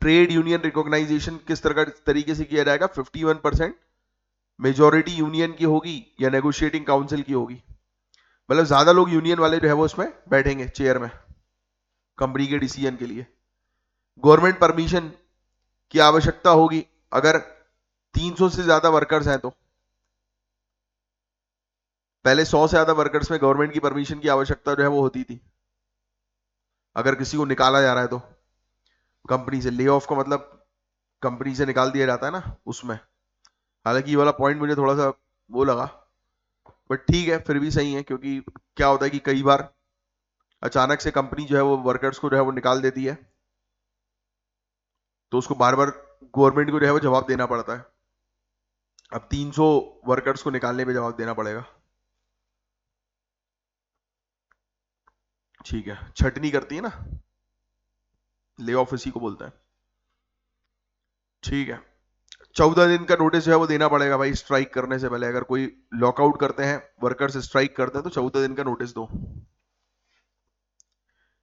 ट्रेड यूनियन रिकॉग्नाइजेशन किस तरह का तरीके से किया जाएगा, 51% मेजोरिटी यूनियन की होगी या नेगोशिएटिंग काउंसिल की होगी, मतलब ज्यादा लोग यूनियन वाले जो है वो इसमें बैठेंगे चेयर में कंपनी के डिसीजन के लिए। गवर्नमेंट परमिशन की आवश्यकता होगी अगर 300 से ज्यादा वर्कर्स हैं तो, पहले 100 से ज्यादा वर्कर्स में गवर्नमेंट की परमिशन की आवश्यकता जो है वो होती थी अगर किसी को निकाला जा रहा है तो कंपनी से। ले ऑफ का मतलब कंपनी से निकाल दिया जाता है ना उसमें, हालांकि ये वाला पॉइंट मुझे थोड़ा सा वो लगा, बट ठीक है फिर भी सही है, क्योंकि क्या होता है कि कई बार अचानक से कंपनी जो है वो वर्कर्स को जो है वो निकाल देती है, तो उसको बार बार गवर्नमेंट को जो है वो जवाब देना पड़ता है। अब 300 वर्कर्स को निकालने पे जवाब देना पड़ेगा, ठीक है, छटनी करती है ना, ले ऑफ इसी को बोलते हैं, ठीक है। 14 दिन का नोटिस जो है वो देना पड़ेगा भाई, स्ट्राइक करने से पहले। अगर कोई लॉकआउट करते हैं, वर्कर्स स्ट्राइक करते हैं, तो 14 दिन का नोटिस दो।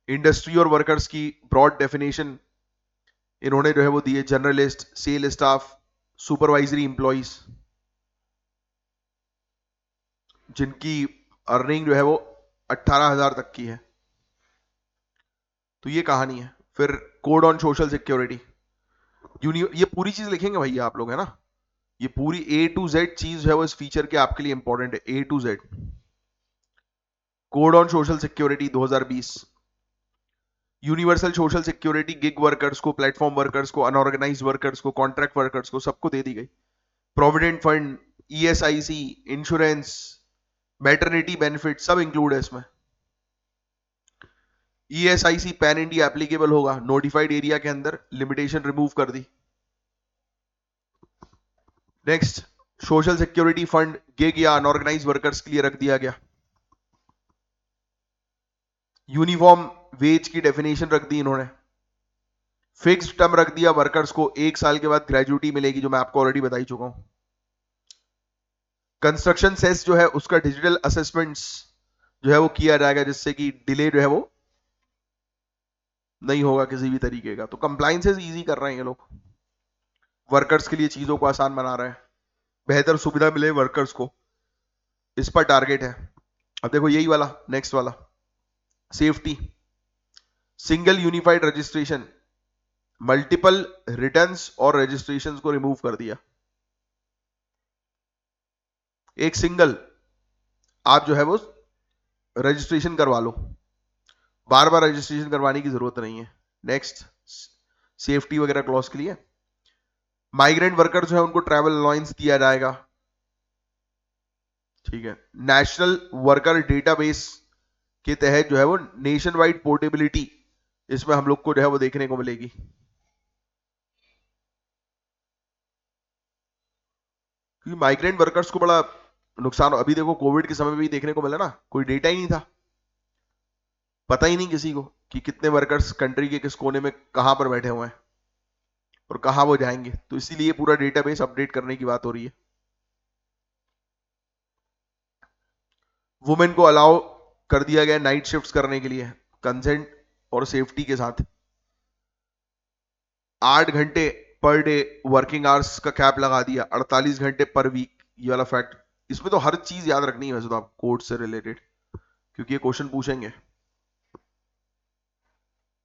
इंडस्ट्री और वर्कर्स की ब्रॉड डेफिनेशन इन्होंने जो है वो दिए, journalist, sale staff, supervisory employees, जिनकी अर्निंग जो है वो 18,000 तक की है, तो ये कहानी है। फिर कोड ऑन सोशल सिक्योरिटी, ये पूरी चीज लिखेंगे भैया आप लोग, है ना, ये पूरी A to Z चीज है वो इस फीचर के आपके लिए इंपॉर्टेंट है, A to Z। Code on social security 2020, universal social security gig workers को, प्लेटफॉर्म वर्कर्स को, अनऑर्गेनाइज वर्कर्स को, कॉन्ट्रैक्ट वर्कर्स को, सबको दे दी गई। Provident fund, ESIC, insurance, maternity benefit सब इंक्लूड है इसमें। ईएसआईसी पैन इंडिया एप्लीकेबल होगा, नोटिफाइड एरिया के अंदर लिमिटेशन रिमूव कर दी। Next, social security fund gig या अनऑर्गेनाइज वर्कर्स के लिए रख दिया गया। यूनिफॉर्म वेज की डेफिनेशन रख दी इन्होंने। फिक्स्ड टर्म रख दिया वर्कर्स को, 1 साल के बाद ग्रेजुइटी मिलेगी, जो मैं आपको ऑलरेडी बता ही चुका हूं। कंस्ट्रक्शन सेस जो है उसका डिजिटल असेसमेंट्स जो है वो किया जाएगा, जिससे कि डिले जो है वो नहीं होगा किसी भी तरीके का। तो कंप्लायंसेस इजी कर रहे हैं ये लोग, वर्कर्स के लिए चीजों को आसान बना रहे हैं, बेहतर सुविधा मिले वर्कर्स को, इस पर टारगेट है। अब देखो यही वाला नेक्स्ट वाला, safety, single unified registration, multiple returns और रजिस्ट्रेशंस को रिमूव कर दिया। एक सिंगल आप जो है वो रजिस्ट्रेशन करवा लो, बार बार रजिस्ट्रेशन करवाने की जरूरत नहीं है। नेक्स्ट, सेफ्टी वगैरह क्लॉज के लिए माइग्रेंट वर्कर जो है उनको ट्रैवल अलाउंस दिया जाएगा। ठीक है, नेशनल वर्कर डेटाबेस के तहत जो है वो नेशन वाइड पोर्टेबिलिटी इसमें हम लोग को जो है वो देखने को मिलेगी। क्योंकि माइग्रेंट वर्कर्स को बड़ा नुकसान, अभी देखो कोविड के समय में भी देखने को मिला ना, कोई डेटा ही नहीं था, पता ही नहीं किसी को कि कितने वर्कर्स कंट्री के किस कोने में कहां पर बैठे हुए हैं और कहां वो जाएंगे। तो इसीलिए पूरा डेटाबेस अपडेट करने की बात हो रही है। वुमेन को अलाउ कर दिया गया नाइट शिफ्ट्स करने के लिए, कंसेंट और सेफ्टी के साथ। 8 घंटे पर डे वर्किंग आवर्स का कैप लगा दिया, 48 घंटे पर वीक, ये वाला फैक्ट। इसमें तो हर चीज याद रखनी है वैसे तो आप कोड से रिलेटेड, क्योंकि ये क्वेश्चन पूछेंगे।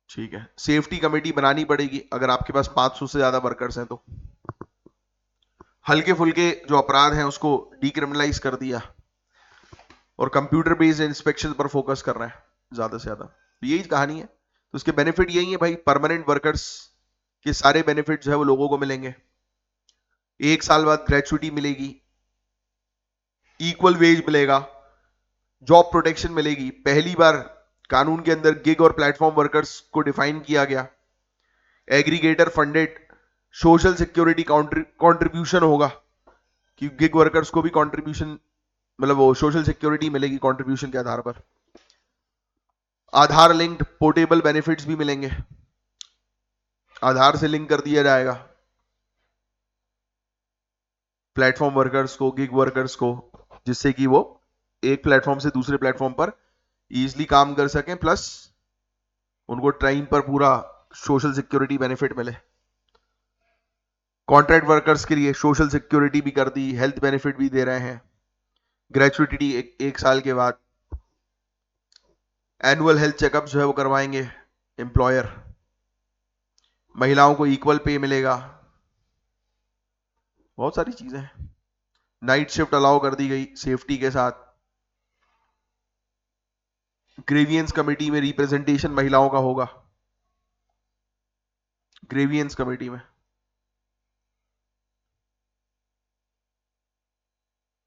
ठीक है, सेफ्टी कमेटी बनानी पड़ेगी अगर आपके पास 500 से ज्यादा वर्कर्स हैं तो। हल्के फुल्के जो अपराध हैं उसको डीक्रिमिनलाइज कर दिया और कंप्यूटर बेस्ड इंस्पेक्शन पर फोकस कर रहे हैं ज्यादा से ज्यादा। तो यही कहानी है। तो उसके बेनिफिट यही है भाई, परमानेंट वर्कर्स के सारे बेनिफिट जो है वो लोगों को मिलेंगे, 1 साल बाद ग्रेचुइटी मिलेगी, इक्वल वेज मिलेगा, जॉब प्रोटेक्शन मिलेगी। पहली बार कानून के अंदर गिग और प्लेटफॉर्म वर्कर्स को डिफाइन किया गया। Aggregator funded social security contribution होगा कि गिग वर्कर्स को भी कंट्रीब्यूशन, मतलब वो सोशल सिक्योरिटी मिलेगी कंट्रीब्यूशन के आधार पर। आधार लिंक्ड पोर्टेबल बेनिफिट्स भी मिलेंगे, आधार से लिंक कर दिया जाएगा प्लेटफॉर्म वर्कर्स को, गिग वर्कर्स को, जिससे कि वो एक प्लेटफॉर्म से दूसरे प्लेटफॉर्म पर इजीली काम कर सकें, प्लस उनको टाइम पर पूरा सोशल सिक्योरिटी बेनिफिट मिले। कॉन्ट्रैक्ट वर्कर्स के लिए सोशल सिक्योरिटी भी कर दी, हेल्थ बेनिफिट भी दे रहे हैं, ग्रेचुइटी एक साल के बाद, एनुअल हेल्थ चेकअप जो है वो करवाएंगे एम्प्लॉयर, महिलाओं को इक्वल पे मिलेगा, बहुत सारी चीजें हैं। नाइट शिफ्ट अलाउ कर दी गई सेफ्टी के साथ। ग्रेवियंस कमेटी में रिप्रेजेंटेशन महिलाओं का होगा, ग्रेवियंस कमेटी में।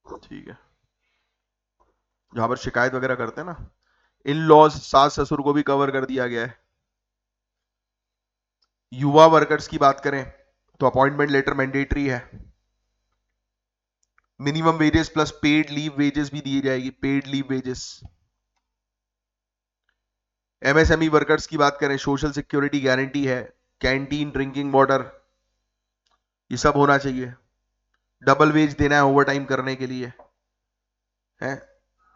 ठीक है, जहां पर शिकायत वगैरह करते हैं ना, इन लॉज सास ससुर को भी कवर कर दिया गया है। युवा वर्कर्स की बात करें तो अपॉइंटमेंट लेटर मैंडेटरी है। Minimum wages plus paid leave wages भी दी जाएगी, paid leave wages. MSME workers की बात करें, सोशल सिक्योरिटी गारंटी है, कैंटीन, ड्रिंकिंग वाटर, ये सब होना चाहिए। डबल वेज देना है ओवर टाइम करने के लिए है।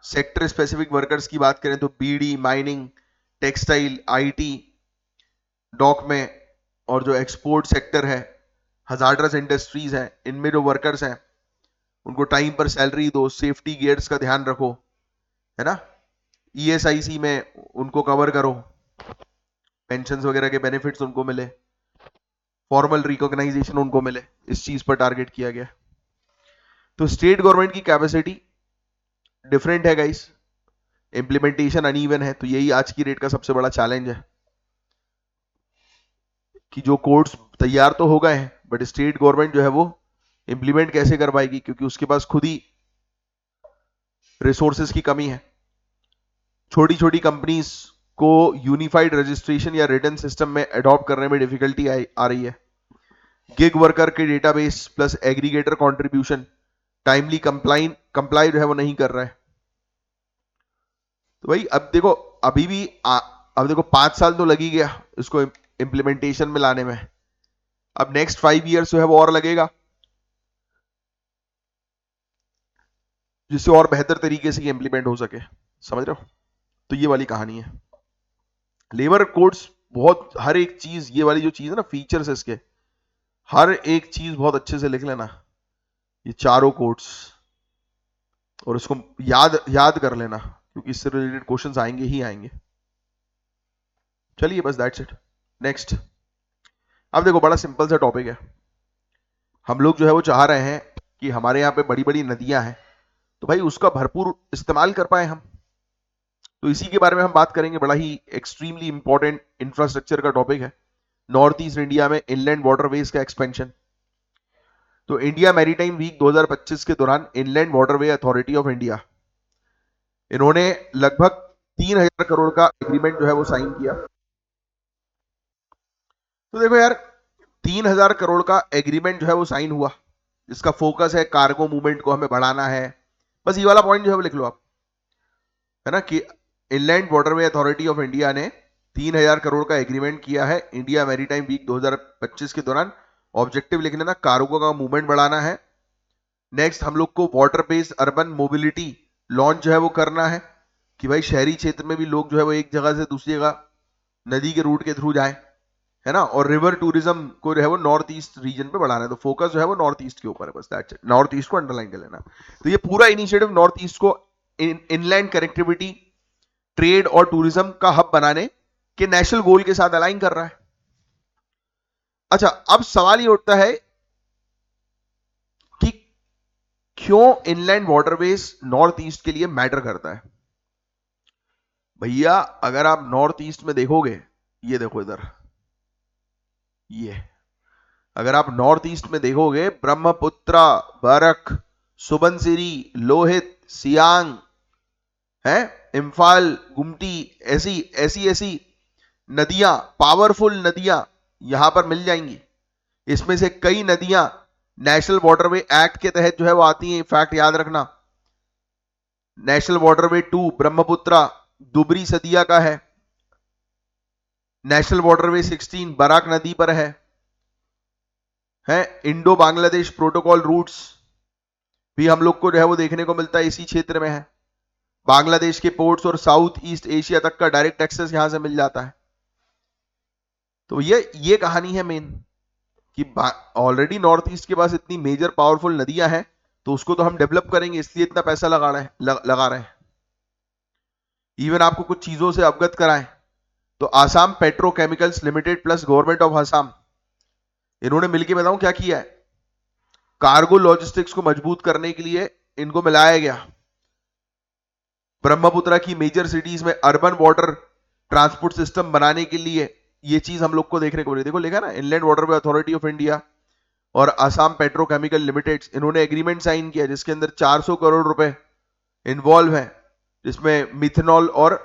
सेक्टर स्पेसिफिक वर्कर्स की बात करें तो beedi, mining, textile, IT, dock में, और जो एक्सपोर्ट सेक्टर है, हजार्डस इंडस्ट्रीज है, इनमें जो वर्कर्स हैं उनको टाइम पर सैलरी दो, सेफ्टी गियर्स का ध्यान रखो, है ना। ईएसआईसी में उनको कवर करो, पेंशन वगैरह के बेनिफिट्स उनको मिले, फॉर्मल रिकॉग्नाइजेशन उनको मिले, इस चीज पर टारगेट किया गया। तो स्टेट गवर्नमेंट की कैपेसिटी डिफरेंट है गाइस। इंप्लीमेंटेशन अनइवन है। तो यही आज की डेट का सबसे बड़ा चैलेंज है कि जो कोड्स तैयार तो हो गए हैं बट स्टेट गवर्नमेंट जो है वो इंप्लीमेंट कैसे कर पाएगी, क्योंकि उसके पास खुद ही रिसोर्सेज की कमी है। छोटी छोटी कंपनीज को यूनिफाइड रजिस्ट्रेशन या रिटर्न सिस्टम में अडॉप्ट करने में डिफिकल्टी आ रही है। गिग वर्कर के database plus aggregator contribution timely comply जो है वो नहीं कर रहा है। तो भाई अब देखो, अभी भी अब देखो 5 साल तो लग ही गया इसको इंप्लीमेंटेशन में लाने में। अब नेक्स्ट 5 ईयर्स जो है वो और लगेगा, जिससे और बेहतर तरीके से इंप्लीमेंट हो सके। समझ रहे हो? तो ये वाली कहानी है। लेबर कोड्स बहुत, हर एक चीज, ये वाली जो चीज है ना, फीचर्स इसके, हर एक चीज बहुत अच्छे से लिख लेना, ये चारों कोड्स, और इसको याद याद कर लेना, क्योंकि इससे रिलेटेड क्वेश्चंस आएंगे ही आएंगे। चलिए बस दैट्स इट। नेक्स्ट, अब देखो बड़ा सिंपल सा टॉपिक है। हम लोग जो है वो चाह रहे हैं कि हमारे यहाँ पे बड़ी बड़ी नदियां हैं, तो भाई उसका भरपूर इस्तेमाल कर पाए हम। तो इसी के बारे में हम बात करेंगे। बड़ा ही एक्सट्रीमली इंपॉर्टेंट इंफ्रास्ट्रक्चर का टॉपिक है, नॉर्थ ईस्ट इंडिया में इनलैंड वाटरवेज का एक्सपेंशन। तो इंडिया मैरीटाइम वीक 2025 के दौरान inland waterway authority of India, इन्होंने लगभग 3000 करोड़ का एग्रीमेंट जो है वो साइन किया। तो देखो यार, 3000 करोड़ का एग्रीमेंट जो है वो साइन हुआ, जिसका फोकस है कार्गो मूवमेंट को हमें बढ़ाना है। बस ये वाला पॉइंट जो है वो लिख लो आप, है ना, कि inland waterway authority of India ने 3000 करोड़ का एग्रीमेंट किया है इंडिया मैरीटाइम वीक 2025 के दौरान। ऑब्जेक्टिव लिख लेना, कार्गो का मूवमेंट बढ़ाना है। नेक्स्ट, हम लोग को water based urban mobility launch जो है वो करना है, कि भाई शहरी क्षेत्र में भी लोग जो है वो एक जगह से दूसरी जगह नदी के रूट के थ्रू जाए, है ना। और रिवर टूरिज्म को जो है वो नॉर्थ ईस्ट रीजन पे बढ़ाना है। तो फोकस जो है वो नॉर्थ ईस्ट के ऊपर है, बस दैट्स इट। नॉर्थ ईस्ट को अंडरलाइन कर लेना। तो ये पूरा इनिशिएटिव नॉर्थ ईस्ट को इनलैंड कनेक्टिविटी, ट्रेड और टूरिज्म का हब बनाने के नेशनल गोल के साथ अलाइन कर रहा है। अच्छा, अब सवाल ये उठता है कि क्यों इनलैंड वाटरवेज नॉर्थ ईस्ट के लिए मैटर करता है। भैया अगर आप नॉर्थ ईस्ट में देखोगे, ये देखो इधर, ये अगर आप नॉर्थ ईस्ट में देखोगे, ब्रह्मपुत्र, बरख, सुबनसिरी, लोहित, सियांग, है, इम्फाल, गुमटी, ऐसी ऐसी ऐसी नदियां, पावरफुल नदियां यहां पर मिल जाएंगी। इसमें से कई नदियां नेशनल वाटरवे एक्ट के तहत जो है वो आती हैं। फैक्ट याद रखना, नेशनल वाटरवे 2 ब्रह्मपुत्र दुबरी सदिया का है। नेशनल वाटरवे 16 बराक नदी पर है। इंडो बांग्लादेश प्रोटोकॉल रूट्स भी हम लोग को जो है वो देखने को मिलता है, इसी क्षेत्र में है। बांग्लादेश के पोर्ट्स और साउथ ईस्ट एशिया तक का डायरेक्ट एक्सेस यहां से मिल जाता है। तो ये कहानी है मेन, कि ऑलरेडी नॉर्थ ईस्ट के पास इतनी मेजर पावरफुल नदियां हैं, तो उसको तो हम डेवलप करेंगे, इसलिए इतना पैसा लगा रहे हैं। इवन आपको कुछ चीजों से अवगत कराएं, तो Assam petrochemicals limited plus government of Assam, इन्होंने मिलकर बताऊं क्या किया है, कार्गो लॉजिस्टिक्स को मजबूत करने के लिए इनको मिलाया गया। ब्रह्मपुत्र की मेजर सिटीज में अर्बन वाटर ट्रांसपोर्ट सिस्टम बनाने के लिए ये चीज हम लोग को देखने को मिली। देखो लिखा ना, inland waterway authority of India और आसाम पेट्रोकेमिकल लिमिटेड, इन्होंने एग्रीमेंट साइन किया, जिसके अंदर 400 करोड़ रुपए इन्वॉल्व है, जिसमें मिथेनॉल और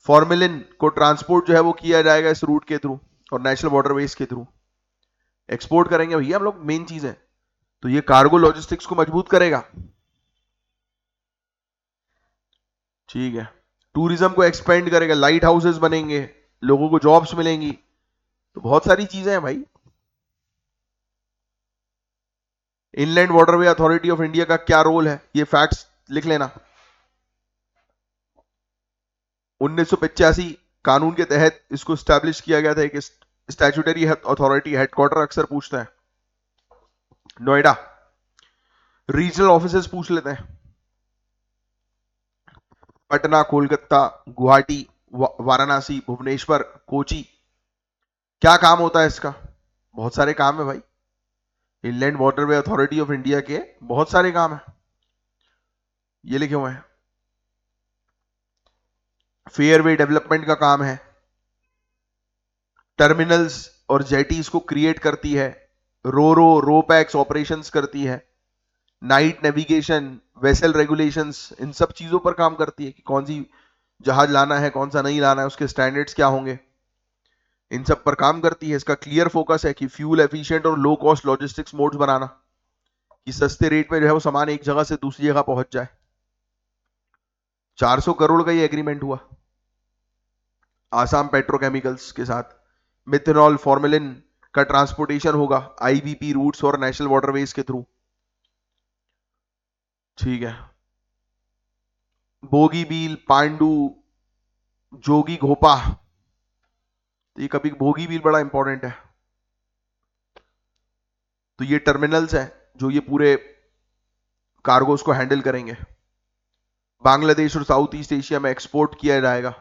फॉर्मेलिन को ट्रांसपोर्ट जो है वो किया जाएगा इस रूट के थ्रू, और नेशनल वाटरवेज के थ्रू एक्सपोर्ट करेंगे भैया हम लोग, मेन चीज है। तो ये कार्गो लॉजिस्टिक्स को मजबूत करेगा। ठीक है, टूरिज्म को एक्सपेंड करेगा, लाइट हाउसेस बनेंगे, लोगों को जॉब्स मिलेंगी, तो बहुत सारी चीजें हैं भाई। Inland waterway authority of India का क्या रोल है, ये फैक्ट्स लिख लेना। 1985 कानून के तहत इसको स्टैब्लिश किया गया था, एक स्टैट्यूटरी अथॉरिटी, हेडक्वार्टर अक्सर पूछता है। नोएडा, रीजनल ऑफिसेस पूछ लेते हैं, पटना, कोलकाता, गुवाहाटी, वाराणसी, भुवनेश्वर, कोची। क्या काम होता है इसका? बहुत सारे काम है भाई, inland waterway authority of India के बहुत सारे काम है, ये लिखे हुए हैं। फेयरवे डेवलपमेंट का काम है, टर्मिनल्स और जेटीज को क्रिएट करती है, रोपैक्स ऑपरेशंस करती है, नाइट नेविगेशन, वेसल रेगुलेशंस, इन सब चीजों पर काम करती है कि कौन सी जहाज लाना है, कौन सा नहीं लाना है, उसके स्टैंडर्ड्स क्या होंगे, इन सब पर काम करती है। इसका क्लियर फोकस है कि फ्यूल एफिशिएंट और लो कॉस्ट लॉजिस्टिक्स मोड्स बनाना, कि सस्ते रेट में जो है वो सामान एक जगह से दूसरी जगह पहुंच जाए। 400 करोड़ का ये एग्रीमेंट हुआ आसाम पेट्रोकेमिकल्स के साथ। मिथेनॉल फॉर्मेलिन का ट्रांसपोर्टेशन होगा आईवीपी रूट्स और नेशनल वाटरवेज के थ्रू। ठीक है, बोगीबील, पांडू, जोगी घोपा, तो ये कभी बोगीबील बड़ा इंपॉर्टेंट है। तो ये टर्मिनल्स हैं जो ये पूरे कार्गोस को हैंडल करेंगे। बांग्लादेश और साउथ ईस्ट एशिया में एक्सपोर्ट किया जाएगा।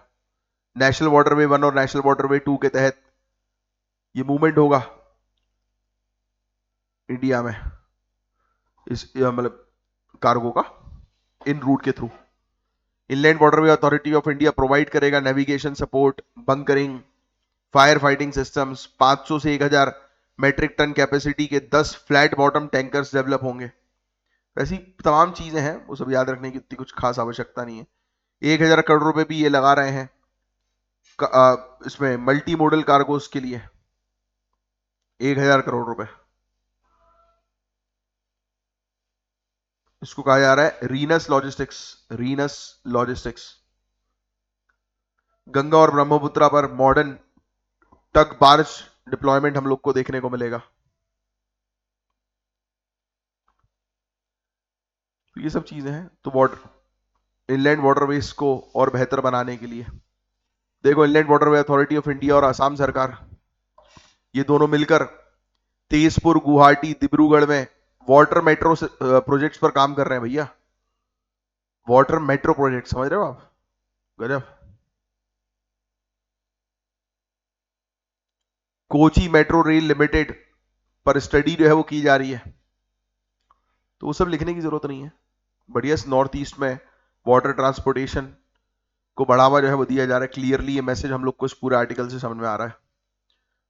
नेशनल वाटरवे 1 और नेशनल वाटरवे 2 के तहत ये मूवमेंट होगा इंडिया में, इस मतलब कार्गो का इन रूट के through. Inland waterway authority of India provide करेगा navigation support, bunkering, fire fighting systems. 500 से 1000 मेट्रिक टन कैपेसिटी के 10 फ्लैट बॉटम टैंकर्स डेवलप होंगे। ऐसी तमाम चीजें हैं, वो सब याद रखने की इतनी कुछ खास आवश्यकता नहीं है। 1000 करोड़ रुपए भी ये लगा रहे हैं इसमें मल्टी मॉडल कार्गोस के लिए, 1000 करोड़ रुपए। इसको कहा जा रहा है रीनस लॉजिस्टिक्स, रीनस लॉजिस्टिक्स। गंगा और ब्रह्मपुत्रा पर मॉडर्न टग बार्ज डिप्लॉयमेंट हम लोग को देखने को मिलेगा। तो ये सब चीजें हैं। तो वाटर इनलैंड वाटरवेज को और बेहतर बनाने के लिए देखो, inland waterway authority of India और असम सरकार ये दोनों मिलकर तेजपुर, गुवाहाटी, डिब्रूगढ़ में वाटर मेट्रो प्रोजेक्ट्स पर काम कर रहे हैं भैया। वाटर मेट्रो प्रोजेक्ट, समझ रहे हो आप? गजब। कोची मेट्रो रेल लिमिटेड पर स्टडी जो है वो की जा रही है। तो वो सब लिखने की जरूरत नहीं है। बढ़िया, नॉर्थ ईस्ट में वाटर ट्रांसपोर्टेशन को बढ़ावा जो है वो दिया जा रहा है। क्लियरली ये मैसेज हम लोग को इस पूरे आर्टिकल से समझ में आ रहा है।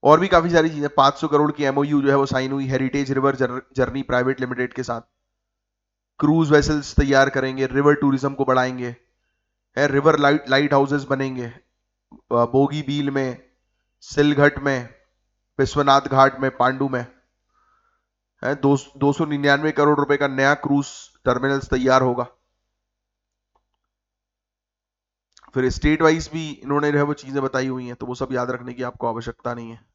और भी काफी सारी चीजें, 500 करोड़ की एमओयू जो है वो साइन हुई heritage river journey private limited के साथ। क्रूज वेसल्स तैयार करेंगे, रिवर टूरिज्म को बढ़ाएंगे, है रिवर लाइट हाउसेस बनेंगे बोगी बील में, सिलघट में, विश्वनाथ घाट में, पांडू में, है 299 करोड़ रुपए का नया क्रूज टर्मिनल्स तैयार होगा। फिर स्टेट वाइज भी इन्होंने जो है वो चीजें बताई हुई हैं, तो वो सब याद रखने की आपको आवश्यकता नहीं है।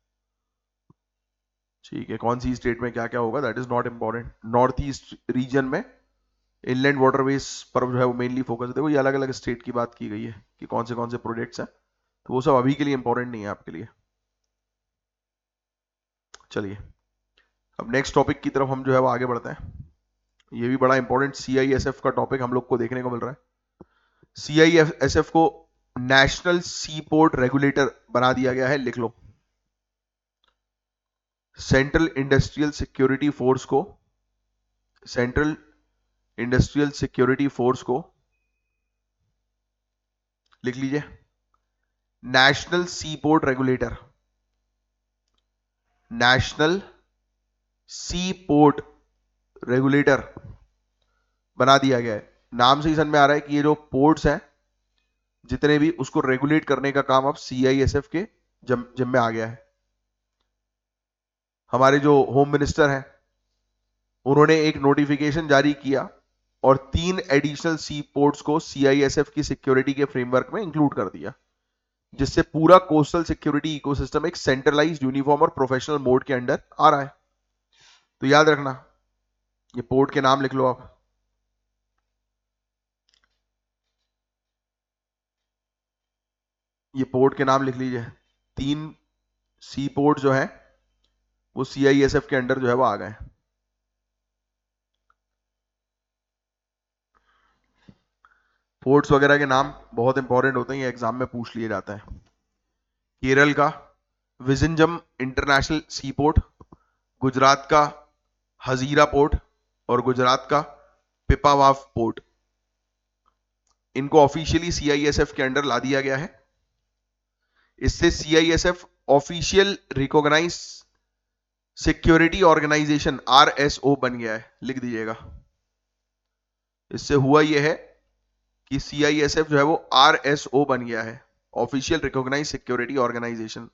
ठीक है, कौन सी स्टेट में क्या क्या होगा that is not important. North east region में इनलैंड वाटरवेज पर जो है वो मेनली फोकस है। देखो ये अलग अलग स्टेट की बात की गई है कि कौन से प्रोजेक्ट्स हैं, तो वो सब अभी के लिए इंपॉर्टेंट नहीं है आपके लिए। चलिए अब नेक्स्ट टॉपिक की तरफ हम जो है वो आगे बढ़ते हैं। ये भी बड़ा इंपॉर्टेंट CISF का टॉपिक हम लोग को देखने को मिल रहा है। CISF को नेशनल सी पोर्ट रेगुलेटर बना दिया गया है, लिख लो। सेंट्रल इंडस्ट्रियल सिक्योरिटी फोर्स को, सेंट्रल इंडस्ट्रियल सिक्योरिटी फोर्स को लिख लीजिए नेशनल सी पोर्ट रेगुलेटर, नेशनल सी पोर्ट रेगुलेटर बना दिया गया है। नाम से ही समझ में आ रहा है कि ये जो पोर्ट्स हैं जितने भी, उसको रेगुलेट करने का काम अब CISF के जिम्मे आ गया है। हमारे जो होम मिनिस्टर हैं उन्होंने एक नोटिफिकेशन जारी किया और 3 एडिशनल सी पोर्ट्स को CISF की सिक्योरिटी के फ्रेमवर्क में इंक्लूड कर दिया, जिससे पूरा कोस्टल सिक्योरिटी इकोसिस्टम एक सेंट्रलाइज्ड, यूनिफॉर्म और प्रोफेशनल मोड के अंडर आ रहा है। तो याद रखना, ये पोर्ट के नाम लिख लो आप। ये पोर्ट के नाम लिख लीजिए। 3 सी पोर्ट जो है वो CISF के अंडर जो है वो आ गए। पोर्ट्स वगैरह के नाम बहुत इंपॉर्टेंट होते हैं, ये एग्जाम में पूछ लिए जाता है। केरल का Vizhinjam international sea port, Gujarat का हजीरा पोर्ट और गुजरात का पिपावाव पोर्ट। इनको ऑफिशियली सीआईएसएफ के अंडर ला दिया गया है। इससे CISF official recognise security organisation RSO बन गया है, लिख दीजिएगा। इससे हुआ यह है कि सीआईएसएफ जो है वो आरएसओ बन गया है, ऑफिशियल रिकॉग्नाइज सिक्योरिटी ऑर्गेनाइजेशन।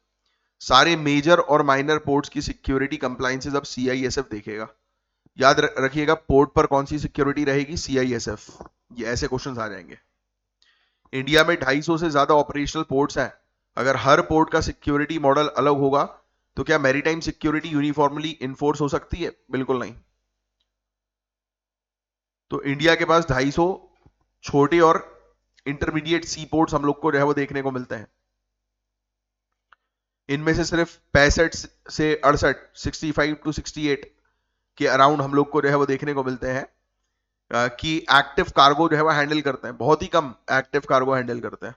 सारे मेजर और माइनर पोर्ट्स की सिक्योरिटी कंप्लायंसेस अब सीआईएसएफ देखेगा। याद रखिएगा, पोर्ट पर कौन सी सिक्योरिटी रहेगी? सीआईएसएफ। ये ऐसे क्वेश्चंस आ जाएंगे। इंडिया में 250 से ज्यादा ऑपरेशनल पोर्ट्स हैं। अगर हर पोर्ट का सिक्योरिटी मॉडल अलग होगा तो क्या मैरीटाइम सिक्योरिटी यूनिफॉर्मली इन्फोर्स हो सकती है? बिल्कुल नहीं। तो इंडिया के पास 250 छोटे और इंटरमीडिएट सी पोर्ट्स हम लोग को जो है वो देखने को मिलते हैं। इनमें से सिर्फ 65 से 68, 65 to 68 के अराउंड हम लोग को जो है वो देखने को मिलते हैं कि एक्टिव कार्गो जो है वो हैंडल करते हैं। बहुत ही कम एक्टिव कार्गो हैंडल करते हैं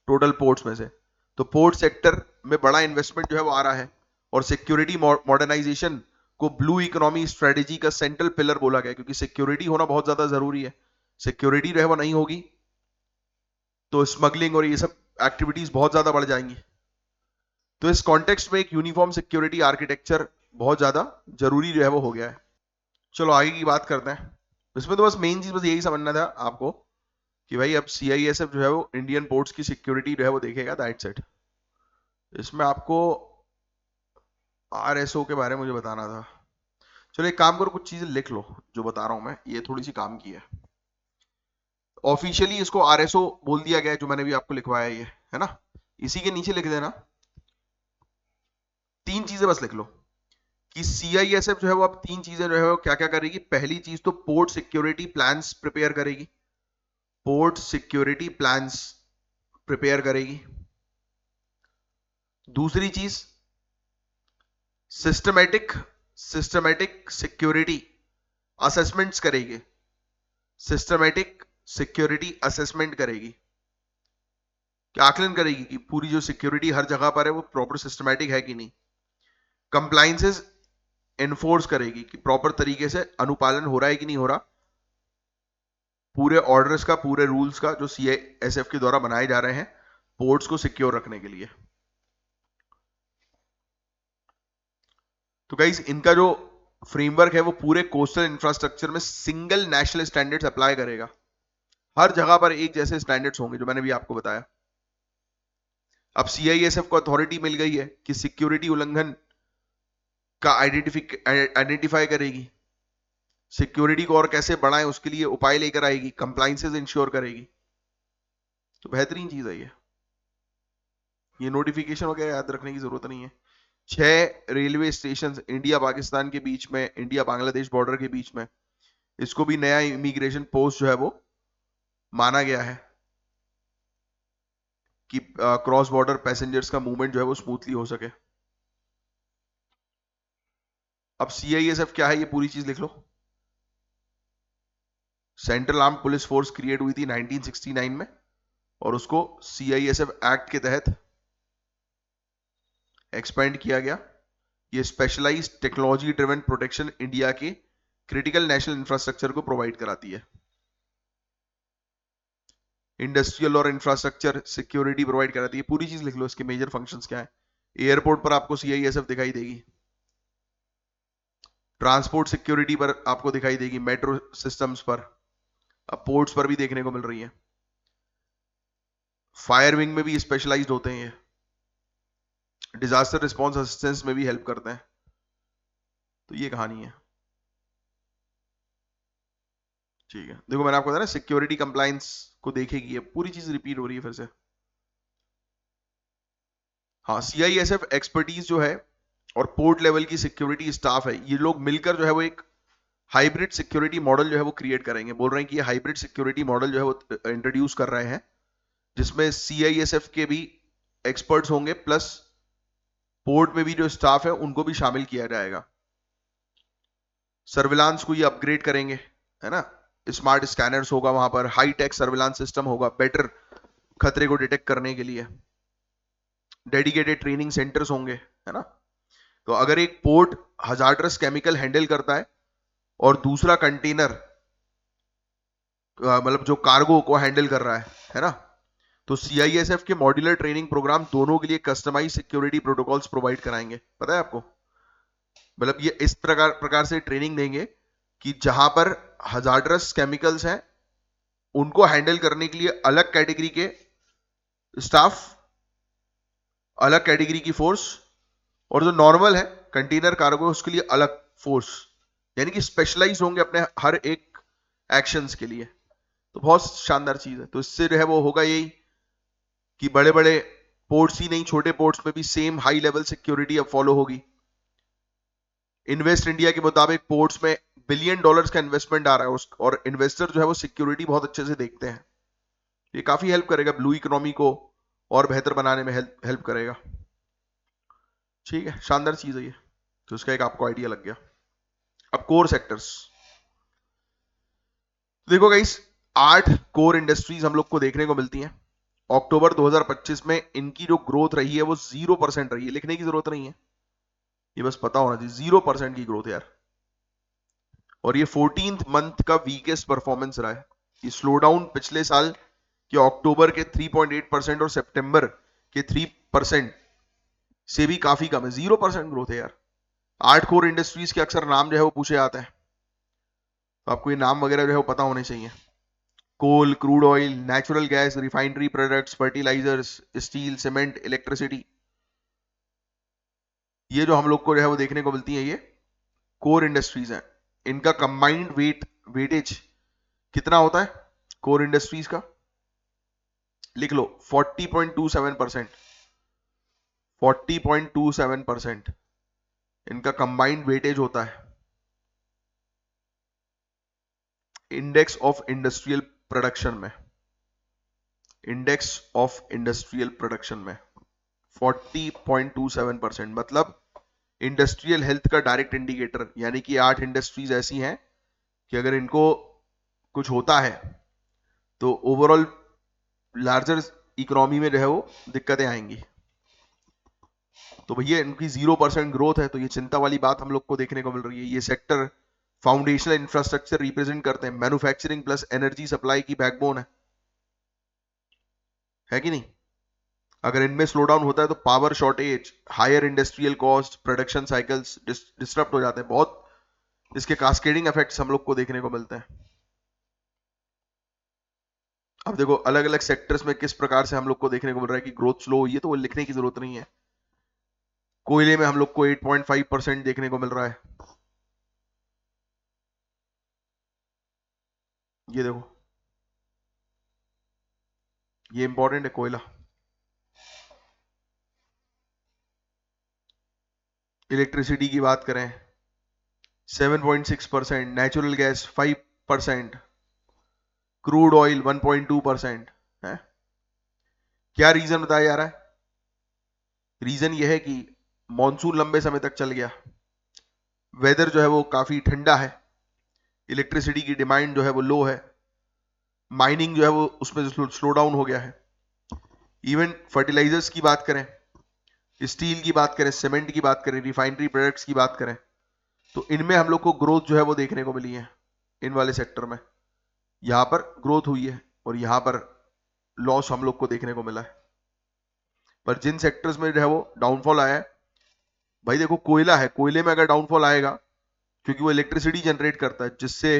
टोटल पोर्ट्स में से। तो पोर्ट सेक्टर में बड़ा इन्वेस्टमेंट जो है वो आ रहा है, और सिक्योरिटी मॉडर्नाइजेशन को ब्लू इकोनॉमी स्ट्रेटेजी का सेंट्रल पिलर बोला गया, क्योंकि सिक्योरिटी होना बहुत ज्यादा जरूरी है। सिक्योरिटी जो है वो नहीं होगी तो स्मगलिंग और ये सब एक्टिविटीज बहुत ज्यादा बढ़ जाएंगी। तो इस कॉन्टेक्स्ट में एक यूनिफॉर्म सिक्योरिटी आर्किटेक्चर बहुत ज्यादा जरूरी जो है वो हो गया है। चलो आगे की बात करते हैं। इसमें तो बस मेन चीज बस यही समझना था आपको कि भाई अब सीआईएसएफ जो है वो इंडियन पोर्ट्स की सिक्योरिटी जो है वो देखेगा, दैट्स इट। इसमें आपको आरएसओ के बारे में मुझे बताना था। चलो एक काम करो, कुछ चीजें लिख लो जो बता रहा हूं मैं, ये थोड़ी सी काम की है। ऑफिशियली इसको आरएसओ बोल दिया गया है, जो मैंने भी आपको लिखवाया ये है ना। इसी के नीचे लिख देना 3 चीजें बस लिख लो कि सीआईएसएफ जो है वो अब 3 चीजें जो है वो क्या क्या करेगी। पहली चीज तो पोर्ट सिक्योरिटी प्लान्स प्रिपेयर करेगी, पोर्ट सिक्योरिटी प्लान्स प्रिपेयर करेगी। दूसरी चीज सिस्टमैटिक सिक्योरिटी असेसमेंट्स करेगी, सिस्टमैटिक सिक्योरिटी असेसमेंट करेगी। क्या आकलन करेगी कि पूरी जो सिक्योरिटी हर जगह पर है वो प्रॉपर सिस्टमैटिक है कि नहीं। कंप्लायंसेस एनफोर्स करेगी कि प्रॉपर तरीके से अनुपालन हो रहा है कि नहीं हो रहा, पूरे ऑर्डर्स का, पूरे रूल्स का जो सीआईएसएफ के द्वारा बनाए जा रहे हैं पोर्ट्स को सिक्योर रखने के लिए। तो गाइस इनका जो फ्रेमवर्क है वो पूरे कोस्टल इंफ्रास्ट्रक्चर में सिंगल नेशनल स्टैंडर्ड्स अप्लाई करेगा। हर जगह पर एक जैसे स्टैंडर्ड्स होंगे, जो मैंने भी आपको बताया। अब सीआईएसएफ को अथॉरिटी मिल गई है कि सिक्योरिटी उल्लंघन का आइडेंटिफाई करेगी, सिक्योरिटी को और कैसे बढ़ाएं उसके लिए उपाय लेकर आएगी, कंप्लायंसेस इंश्योर करेगी। तो बेहतरीन चीज है ये नोटिफिकेशन वगैरह याद रखने की जरूरत नहीं है। 6 रेलवे स्टेशन इंडिया पाकिस्तान के बीच में, इंडिया बांग्लादेश बॉर्डर के बीच में, इसको भी नया इमिग्रेशन पोस्ट जो है वो माना गया है कि क्रॉस बॉर्डर पैसेंजर्स का मूवमेंट जो है वो स्मूथली हो सके। अब सीआईएसएफ क्या है ये पूरी चीज लिख लो। Central arm police force create हुई थी 1969 में, और उसको सीआईएसएफ एक्ट के तहत एक्सपेंड किया गया। ये specialised technology driven protection India के क्रिटिकल नेशनल इंफ्रास्ट्रक्चर को प्रोवाइड कराती है। इंडस्ट्रियल और इंफ्रास्ट्रक्चर सिक्योरिटी प्रोवाइड कराती है। पूरी चीज लिख लो, इसके मेजर फंक्शंस क्या है। एयरपोर्ट पर आपको सीआईएसएफ दिखाई देगी, ट्रांसपोर्ट सिक्योरिटी पर आपको दिखाई देगी, मेट्रो सिस्टम्स पर, अब पोर्ट्स पर भी देखने को मिल रही है। फायर विंग में भी स्पेशलाइज्ड होते हैं ये, डिजास्टर रिस्पांस असिस्टेंस में भी हेल्प करते हैं। तो ये कहानी है। ठीक है, देखो मैंने आपको बताया ना सिक्योरिटी कंप्लायंस को देखेगी, ये पूरी चीज रिपीट हो रही है फिर से। हाँ, सीआईएसएफ एक्सपर्टीज जो है और पोर्ट लेवल की सिक्योरिटी स्टाफ है, ये लोग मिलकर जो है वो एक हाइब्रिड सिक्योरिटी मॉडल जो है वो क्रिएट करेंगे। बोल रहे हैं कि ये हाइब्रिड सिक्योरिटी मॉडल जो है वो इंट्रोड्यूस कर रहे हैं, जिसमें सीआईएसएफ के भी एक्सपर्ट्स होंगे, प्लस पोर्ट में भी जो स्टाफ है उनको भी शामिल किया जाएगा। सर्विलांस को ये अपग्रेड करेंगे, है ना। स्मार्ट स्कैनर्स होगा वहां पर, हाई टेक सर्विलांस सिस्टम होगा बेटर खतरे को डिटेक्ट करने के लिए, डेडिकेटेड ट्रेनिंग सेंटर्स होंगे, है ना। तो अगर एक पोर्ट हजार्डस केमिकल हैंडल करता है और दूसरा कंटेनर मतलब जो कार्गो को हैंडल कर रहा है ना। तो सीआईएसएफ के मॉड्यूलर ट्रेनिंग प्रोग्राम दोनों के लिए कस्टमाइज सिक्योरिटी प्रोटोकॉल्स प्रोवाइड कराएंगे, पता है आपको। मतलब ये इस प्रकार प्रकार से ट्रेनिंग देंगे कि जहां पर हजार्डरस केमिकल्स हैं उनको हैंडल करने के लिए अलग कैटेगरी के स्टाफ, अलग कैटेगरी की फोर्स, और जो नॉर्मल है कंटेनर कार्गो उसके लिए अलग फोर्स, यानी कि स्पेशलाइज होंगे अपने हर एक एक्शंस के लिए। तो बहुत शानदार चीज है। तो इससे जो है वो होगा यही कि बड़े बड़े पोर्ट्स ही नहीं, छोटे पोर्ट्स में भी सेम हाई लेवल सिक्योरिटी अब फॉलो होगी। इन्वेस्ट इंडिया के मुताबिक पोर्ट्स में बिलियन डॉलर्स का इन्वेस्टमेंट आ रहा है और इन्वेस्टर जो है वो सिक्योरिटी बहुत अच्छे से देखते हैं। ये काफी हेल्प करेगा ब्लू इकोनॉमी को और बेहतर बनाने में, हेल्प करेगा। ठीक है, शानदार चीज है ये। तो इसका एक आपको आइडिया लग गया। अब कोर सेक्टर्स देखो गाइस, 8 कोर इंडस्ट्रीज हम लोग को देखने को मिलती हैं। अक्टूबर 2025 में इनकी जो ग्रोथ रही है वो 0% रही है। लिखने की जरूरत नहीं है, ये बस पता होना चाहिए, 0% की ग्रोथ यार। और ये 14th मंथ का वीकेस्ट परफॉर्मेंस रहा है। ये स्लो डाउन पिछले साल के अक्टूबर के 3.8% और सितंबर के 3% से भी काफी कम है। 0% ग्रोथ है यार। 8 कोर इंडस्ट्रीज के अक्सर नाम जो है वो पूछे जाते हैं, तो आपको ये नाम वगैरह जो है वो पता होने चाहिए। Coal, crude oil, natural gas, refinery products, fertilisers, steel, cement, electricity, ये जो हम लोग को जो है वो देखने को मिलती है ये कोर इंडस्ट्रीज हैं। इनका कंबाइंड वेटेज कितना होता है कोर इंडस्ट्रीज का? लिख लो 40.27%। 40.27% इनका कंबाइंड वेटेज होता है इंडेक्स ऑफ इंडस्ट्रियल प्रोडक्शन में। इंडेक्स ऑफ इंडस्ट्रियल प्रोडक्शन में 40.27%, मतलब इंडस्ट्रियल हेल्थ का डायरेक्ट इंडिकेटर। यानी कि 8 इंडस्ट्रीज ऐसी हैं कि अगर इनको कुछ होता है तो ओवरऑल लार्जर इकोनॉमी में जो है वो दिक्कतें आएंगी। तो भैया इनकी 0% ग्रोथ है, तो ये चिंता वाली बात हम लोग को देखने को मिल रही है। ये सेक्टर फाउंडेशनल इंफ्रास्ट्रक्चर रिप्रेजेंट करते हैं, मैन्युफैक्चरिंग प्लस एनर्जी सप्लाई की बैकबोन है कि नहीं। अगर इनमें स्लो डाउन होता है तो power shortage, higher industrial cost, production cycles disturb हो जाते हैं। बहुत इसके कास्केडिंग इफेक्ट्स हम लोग को देखने को मिलते हैं। अब देखो अलग अलग सेक्टर्स में किस प्रकार से हम लोग को देखने को मिल रहा है कि ग्रोथ स्लो हुई है, तो वो लिखने की जरूरत नहीं है। कोयले में हम लोग को 8.5% देखने को मिल रहा है। ये देखो, ये इंपॉर्टेंट है कोयला। इलेक्ट्रिसिटी की बात करें 7.6%, नेचुरल गैस 5%, क्रूड ऑयल 1.2% है। क्या रीजन बताया जा रहा है? रीजन यह है कि मॉनसून लंबे समय तक चल गया, वेदर जो है वो काफी ठंडा है, इलेक्ट्रिसिटी की डिमांड जो है वो लो है, माइनिंग जो है वो उसमें स्लो डाउन हो गया है। इवन फर्टिलाइजर्स की बात करें, स्टील की बात करें, सीमेंट की बात करें, रिफाइनरी प्रोडक्ट्स की बात करें, तो इनमें हम लोग को ग्रोथ जो है वो देखने को मिली है। इन वाले सेक्टर में यहां पर ग्रोथ हुई है और यहां पर लॉस हम लोग को देखने को मिला है। पर जिन सेक्टर्स में जो है वो डाउनफॉल आया है, भाई देखो कोयला है, कोयले में अगर डाउनफॉल आएगा क्योंकि वो इलेक्ट्रिसिटी जनरेट करता है जिससे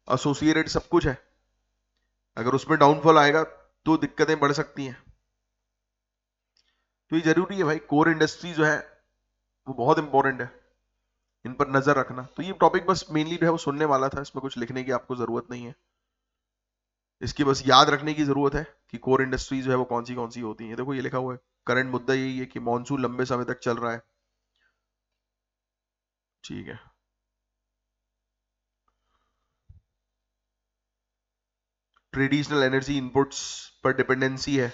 एसोसिएटेड सब कुछ है, अगर उसमें डाउनफॉल आएगा तो दिक्कतें बढ़ सकती हैं। तो ये जरूरी है भाई, कोर इंडस्ट्री जो है वो बहुत इंपॉर्टेंट है, इन पर नजर रखना। तो ये टॉपिक बस मेनली जो है वो सुनने वाला था, इसमें कुछ लिखने की आपको जरूरत नहीं है। इसकी बस याद रखने की जरूरत है कि कोर इंडस्ट्रीज जो है वो कौन सी होती है। देखो ये लिखा हुआ है, करंट मुद्दा यही है कि मॉनसून लंबे समय तक चल रहा है। ठीक है, ट्रेडिशनल एनर्जी इनपुट्स पर डिपेंडेंसी है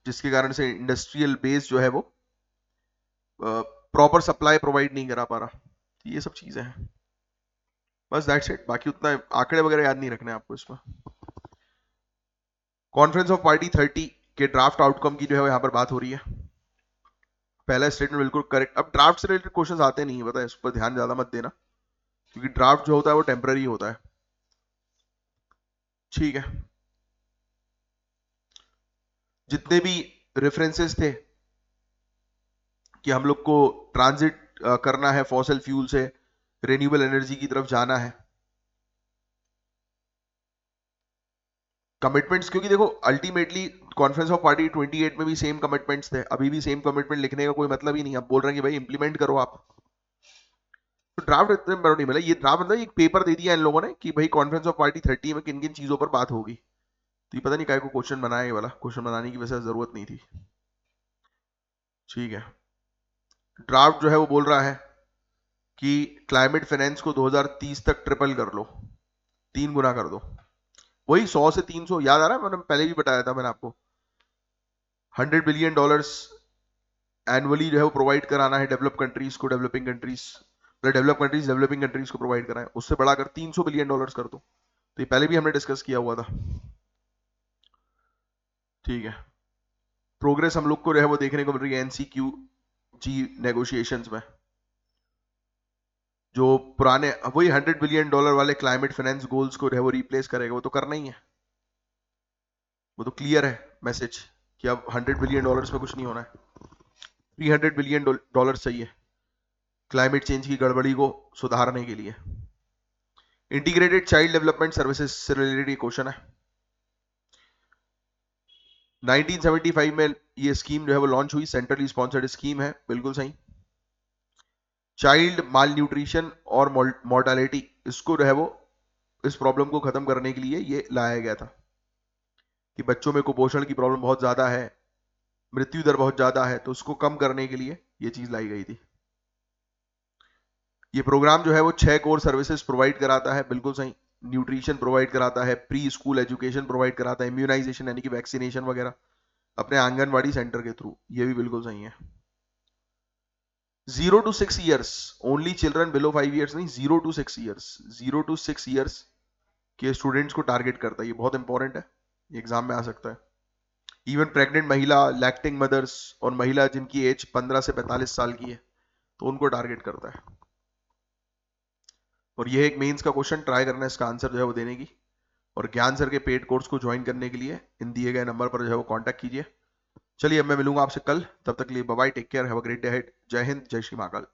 जिसके कारण से इंडस्ट्रियल बेस जो है वो प्रॉपर सप्लाई प्रोवाइड नहीं करा पा रहा। तो ये सब चीजें हैं, बस दैट्स इट। बाकी उतना आंकड़े वगैरह याद नहीं रखने आपको इसमें। कॉन्फ्रेंस ऑफ पार्टी 30 के ड्राफ्ट आउटकम की जो है यहाँ पर बात हो रही है। पहला स्टेटमेंट बिल्कुल करेक्ट। अब ड्राफ्ट से रिलेटेड क्वेश्चंस आते नहीं है, पता है, इस पर ध्यान ज्यादा मत देना क्योंकि ड्राफ्ट जो होता है वो टेम्पररी होता है। ठीक है, जितने भी रेफरेंसेस थे कि हम लोग को ट्रांजिट करना है फॉसिल फ्यूल से रिन्यूएबल एनर्जी की तरफ जाना है, कमिटमेंट्स, क्योंकि देखो अल्टीमेटली कॉन्फ्रेंस ऑफ पार्टी 28 में भी सेम कमिटमेंट्स थे, अभी भी सेम कमिटमेंट लिखने का कोई मतलब ही नहीं, आप बोल रहे हैं कि भाई इंप्लीमेंट करो आप। तो ड्राफ्ट इतने बड़ा नहीं मिला, ये ड्राफ्ट मतलब एक पेपर दे दिया इन लोगों ने कि भाई कॉन्फ्रेंस ऑफ पार्टी 30 में किन किन चीजों पर बात होगी। तो ये पता नहीं काय को क्वेश्चन बनाया, ये वाला क्वेश्चन बनाने की वैसे जरूरत नहीं थी। ठीक है, ड्राफ्ट जो है वो बोल रहा है कि क्लाइमेट फाइनेंस को 2030 तक ट्रिपल कर लो, 3 गुना कर दो, वही 100 से 300, याद आ रहा है, मैंने पहले भी बताया था मैंने आपको, $100 बिलियन एनुअली जो है वो प्रोवाइड कराना है डेवलप कंट्रीज को, developing countries, develop countries developing countries को प्रोवाइड कराएं, उससे बढ़ाकर $300 बिलियन कर दो। तो ये पहले भी हमने डिस्कस किया हुआ था। ठीक है, प्रोग्रेस हम लोग को जो है वो देखने को मिल रही है एनसीक्यू जी नेगोशिएशंस में, जो पुराने वही $100 बिलियन वाले क्लाइमेट फाइनेंस गोल्स को जो है वो रिप्लेस करेगा, वो तो करना ही है, वो तो क्लियर है मैसेज कि अब $100 बिलियन में कुछ नहीं होना है, $300 बिलियन चाहिए क्लाइमेट चेंज की गड़बड़ी को सुधारने के लिए। इंटीग्रेटेड चाइल्ड डेवलपमेंट सर्विसेज से रिलेटेड क्वेश्चन है, 1975 में ये स्कीम जो है वो लॉन्च हुई, सेंट्रली स्पॉन्सर्ड स्कीम है, बिल्कुल सही। चाइल्ड माल न्यूट्रिशन और मॉर्टालिटी, इसको जो है वो इस प्रॉब्लम को खत्म करने के लिए ये लाया गया था कि बच्चों में कुपोषण की प्रॉब्लम बहुत ज्यादा है, मृत्यु दर बहुत ज्यादा है, तो उसको कम करने के लिए ये चीज लाई गई थी। ये प्रोग्राम जो है वो 6 कोर सर्विसेज प्रोवाइड कराता है, बिल्कुल सही। न्यूट्रिशन प्रोवाइड कराता है, प्री स्कूल एजुकेशन प्रोवाइड कराता है, इम्यूनाइजेशन यानी कि वैक्सीनेशन वगैरह अपने आंगनवाड़ी सेंटर के थ्रू, ये भी बिल्कुल सही है। 0 to 6 years, only children below 5 years नहीं, 0 to 6 years, 0 to 6 years के स्टूडेंट्स को टारगेट करता है, ये बहुत इंपॉर्टेंट है, ये एग्जाम में आ सकता है। इवन प्रेग्नेंट महिला, लैक्टिंग मदर्स और महिला जिनकी एज 15 से 45 साल की है, तो उनको टारगेट करता है। और ये एक मेंस का क्वेश्चन ट्राई करना है इसका आंसर जो है वो देने की। और ज्ञान सर के पेड कोर्स को ज्वाइन करने के लिए इन दिए गए नंबर पर जो है वो कांटेक्ट कीजिए। चलिए अब मैं मिलूंगा आपसे कल, तब तक के लिए bye bye, take care, have a great day ahead. जय हिंद, जय श्री महाकाल।